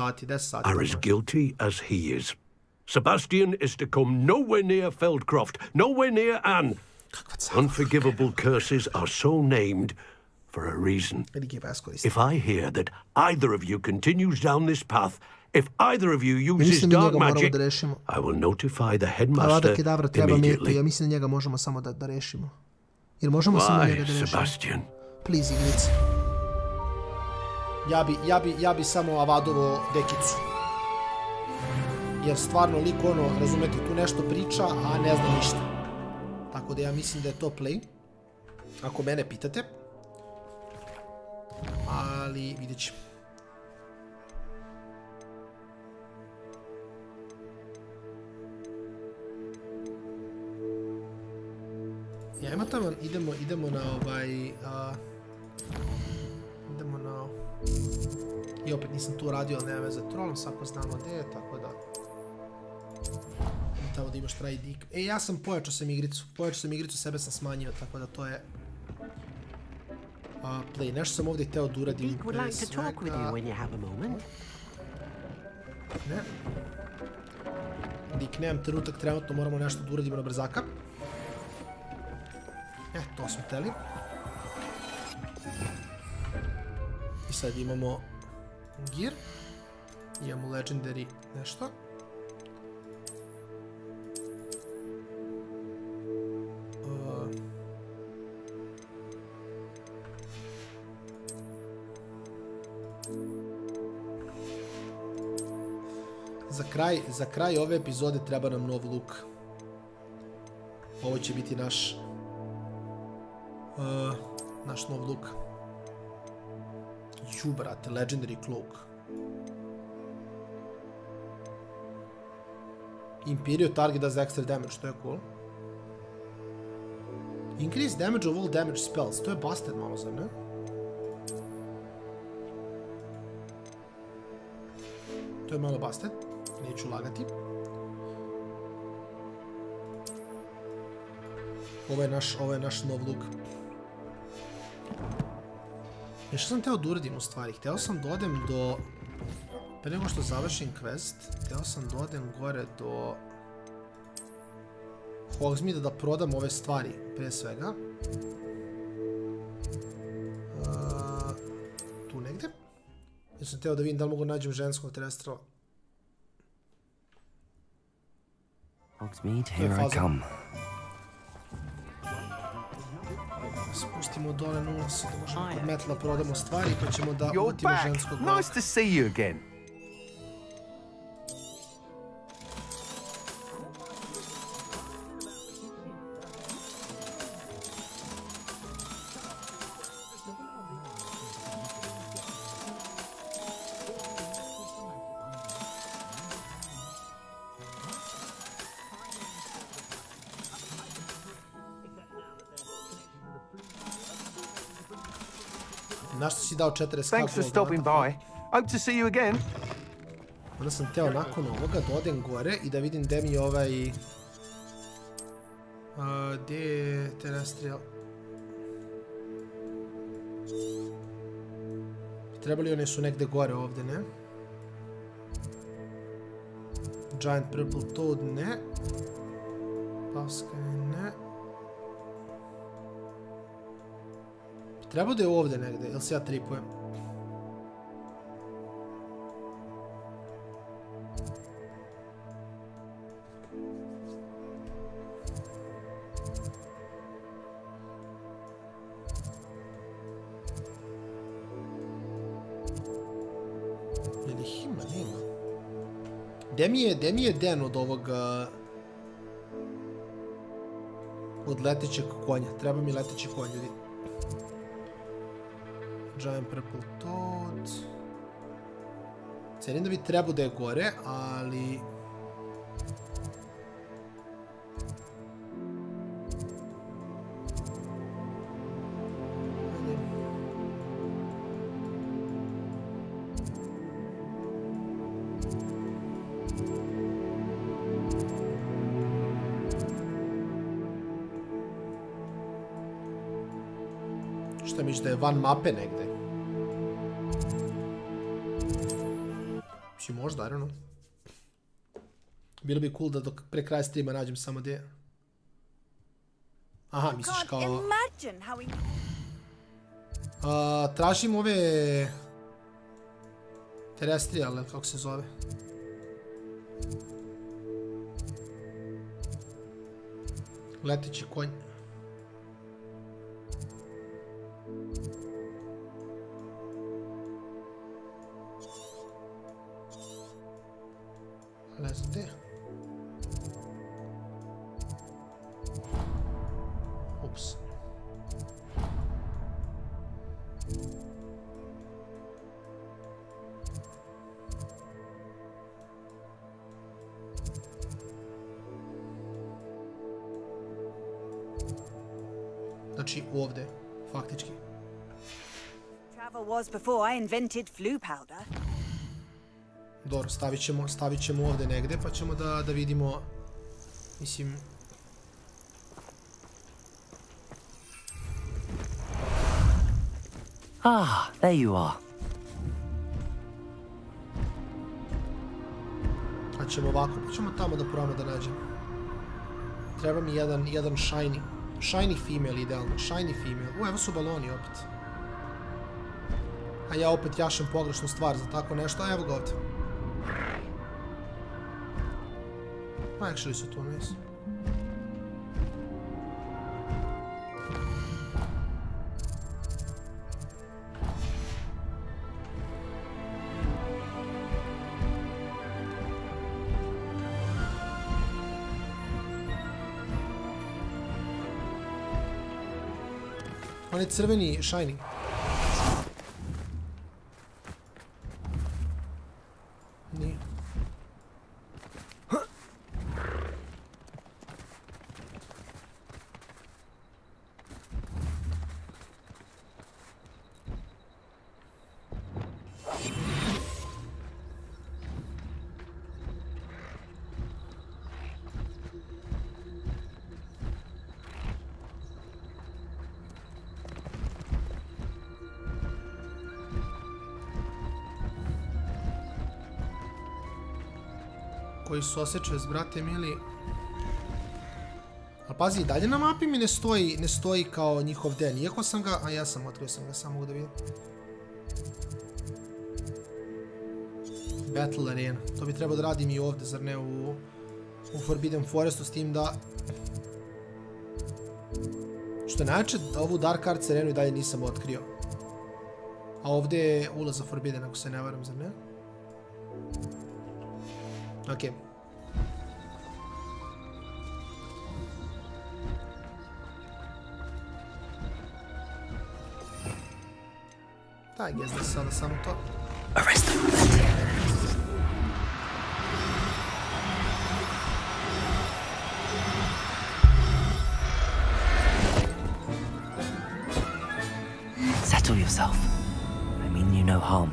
are as guilty as he is. Sebastian is to come nowhere near Feldcroft, nowhere near Anne. Unforgivable curses are so named for a reason. If I hear that either of you continues down this path, if either of you uses dark magic, I will notify the headmaster immediately. Ja mislim da njega možemo samo da rešimo. Jer možemo samo njega da rešimo. Sebastian? Please, igrice. Ja bi samo avadovo dekicu. Jer stvarno lik razumete, tu nešto priča, a ne zna ništa. Tako da ja mislim da je to play. Ako mene pitate. Ali vidjet ćemo. Ajmo tamo, idemo na idemo na... I opet nisam tu radio, ali nema veze trolom, svako znamo gdje je, tako da... Tamo da imaš traj dik. Ja sam pojačao sam igricu, sebe sam smanjio, tako da to je... Play, nešto sam ovdje hteo da uradim pre svega... Ne. Dik, nemam trenutak, trenutno moramo nešto da uradimo na brzaka. To smo hteli. I sad imamo gear. Imamo legendary nešto. Za kraj ove epizode treba nam nov look. Ovo će biti naš nov look. Ju, brate, legendary cloak. Imperial target does extra damage, to je cool. Increase damage of all damage spells, to je busted malo, zar ne? To je malo busted, neću lagati. Ovo je naš nov look. Što sam hteo da uradim u stvari? Hteo sam da odem do... Pre nego što završim quest, hteo sam da odem gore do... Hogsmeade da prodam ove stvari, pre svega. Tu negde. Ja sam teo da vidim da li mogu nađem ženskog terestrala. Hogsmeade, here I come. Spustimo dole na ulicu da možemo kod metla prodamo stvari pa ćemo da utimo ženskog glava. Nice to see you again. Našto si dao 40 Thanks for stopping by. Hope to see you again. Onda sam teo nakon ovoga da odem gore i da vidim gde mi je ovaj... Gde je terrestrial? Trebali one su negde gore ovde, ne? Giant Purple Toad, ne. Paska, ne. Treba da je ovde negde, jel se ja tripujem? Jel ih ima? Nema. Gde mi je Den od ovoga... Od letećeg konja. Treba mi leteći konj, ljudi. Giant Purple Toad. Cenim da bi trebao da je gore, ali... Šta misliš da je van mape negde? Možda, I don't know. Bilo bi cool da dok pre kraja streama nađem samo gdje. Aha, misliš kao... Tražim ove... Terrestrial, kako se zove. Leteći konj. Ne znam gdje. Ups. Znači ovdje, faktički. Travel was before I invented flue powder. Dobro, stavit ćemo ovdje negdje, pa ćemo da vidimo, mislim... Ah, there you are. Pa ćemo ovako, pa ćemo tamo da probamo da nađem. Treba mi jedan shiny. Shiny female, idealno. Shiny female. Evo su baloni opet. A ja opet jašem pogrešnu stvar za tako nešto, a evo ga ovdje. Actually su to nisu. On je crveni shiny. Nije. Koji su osjećaju s brate mili. A pazi, i dalje na mapi mi ne stoji kao njihov den. Iako sam ga... A ja sam otkrio sam ga, samo mogu da vidim. Battle Arena. To bi trebao da radim i ovde, zar ne u Forbidden Forestu, s tim da... Što je najče, ovu Dark Arts Arenu i dalje nisam otkrio. A ovde je ulaz za Forbidden, ako se ne varam, zar ne? Okej. I guess da sada samo to. Arrest them. Settle yourself. I mean you no harm.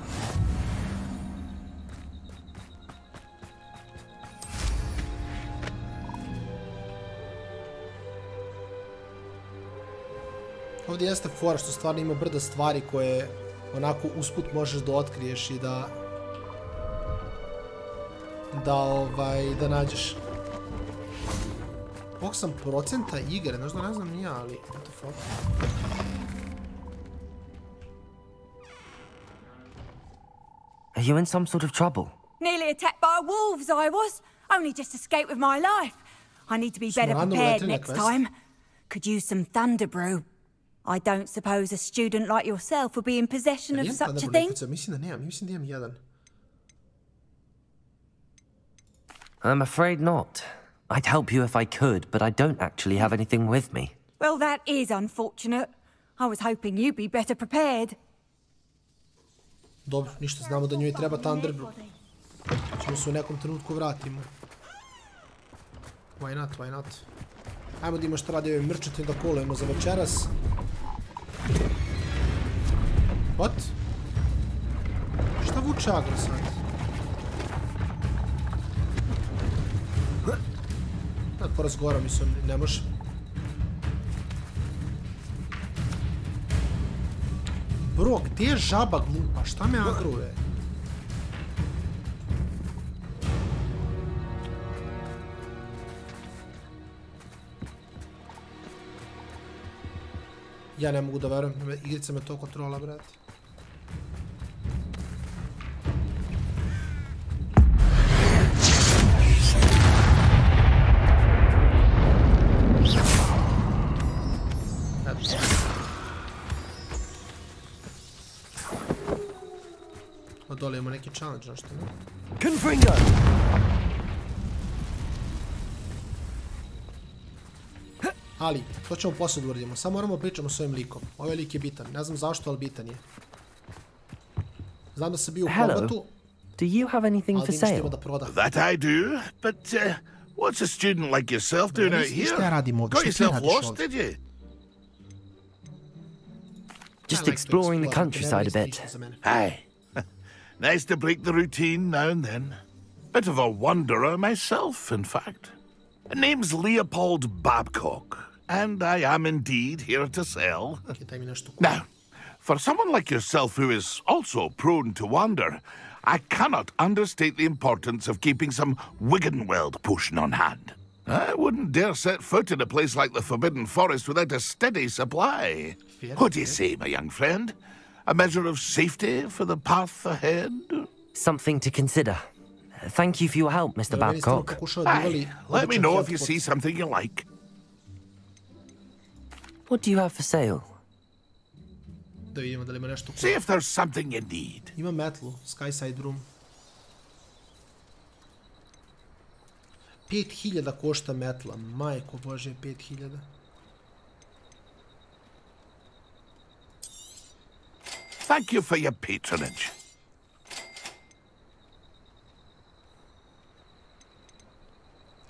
Ovdje jeste fora što stvarno ima brda stvari koje onako usput možeš da otkriješ i da nađeš. Koliko sam procenta igre, možda ne znam ni ja, ali what the fuck. Are you in some sort of trouble? Nearly attacked by wolves, I was. Only just escaped with my life. I need to be better prepared next time. Could use some thunder brew. I don't suppose a student like yourself would be in possession of such a thing? Mislim da nemam, mislim da imam jedan. I'm afraid not. I'd help you if I could, but I don't actually have anything with me. Well, that is unfortunate. I was hoping you'd be better prepared. Dobro, ništa, znamo da njoj treba thunder brew. Ćemo se u nekom trenutku vratimo. Why not, why not? Ajmo da ima što radi ove mrčete da kolujemo za večeras. What? Šta vuče agro sad? Da porazgovaram, mislim, ne može. Bro, gdje je žaba glupa? Šta me agruje? Ja ne mogu da verujem, igrica me to kontrola, brate. O dole imamo neki challenge, nešto, ne? Confringo! Ali, to ćemo poslije da uradimo. Samo moramo pričamo s ovim likom. Ovaj lik je bitan. Ne znam zašto, ali bitan je. Znam da se bio u kombatu. Do you have anything for sale? That I do, but what's a student like yourself doing out here? Got yourself lost, did you? Just exploring the countryside a bit. Aye. Nice to break the routine now and then. Bit of a wanderer myself, in fact. Name's Leopold Babcock, and I am indeed here to sell. Now, for someone like yourself who is also prone to wander, I cannot understate the importance of keeping some Wiggenweld potion on hand. I wouldn't dare set foot in a place like the Forbidden Forest without a steady supply. What do you say, my young friend? A measure of safety for the path ahead? Something to consider. Thank you for your help, Mr. Babcock. Aye, let me know if you see something you like. What do you have for sale? See if there's something you need. Ima metlu, Skyside Room. 5000 košta metla, majko bože, 5000. Thank you for your patronage.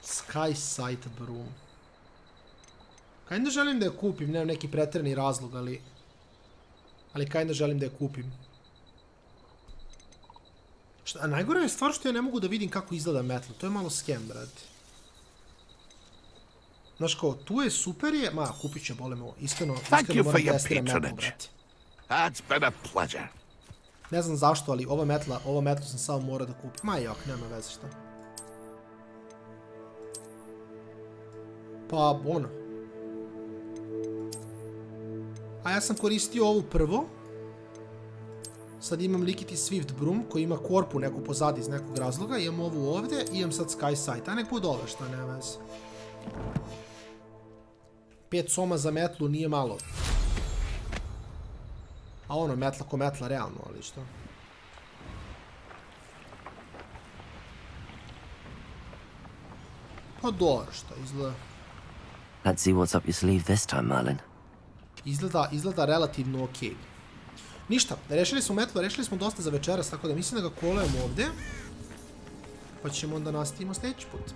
Skyside Room. Kinda želim da je kupim, nemam neki pretjerani razlog, ali kinda želim da je kupim. A najgore je stvar što ja ne mogu da vidim kako izgleda metla. To je malo scam, brate. Znaš kao, tu je super je... Ma, kupit će, bole me ovo. Iskreno moram testiram metlu, brate. That's been a pleasure. Ne znam zašto, ali ova metlu sam samo morao da kupim. Ma jok, nema veze šta. Pa, ono, A ja sam koristio ovu prvo. Sad imam Likiti Swift Broom koji ima korpu neku pozadi iz nekog razloga. Imam ovu ovdje i imam sad Sky Sight. A nek bude ova šta, nema veze. 5 soma za metlu nije malo. A ono, metla ko metla, realno, ali što? Pa dobro, što izgleda. Let's see what's up your sleeve this time, Merlin. Izgleda relativno okej. Ništa, rešili smo metlu, rešili smo dosta za večeras, tako da mislim da ga kolujemo ovdje. Pa ćemo onda nastavimo sljedeći put.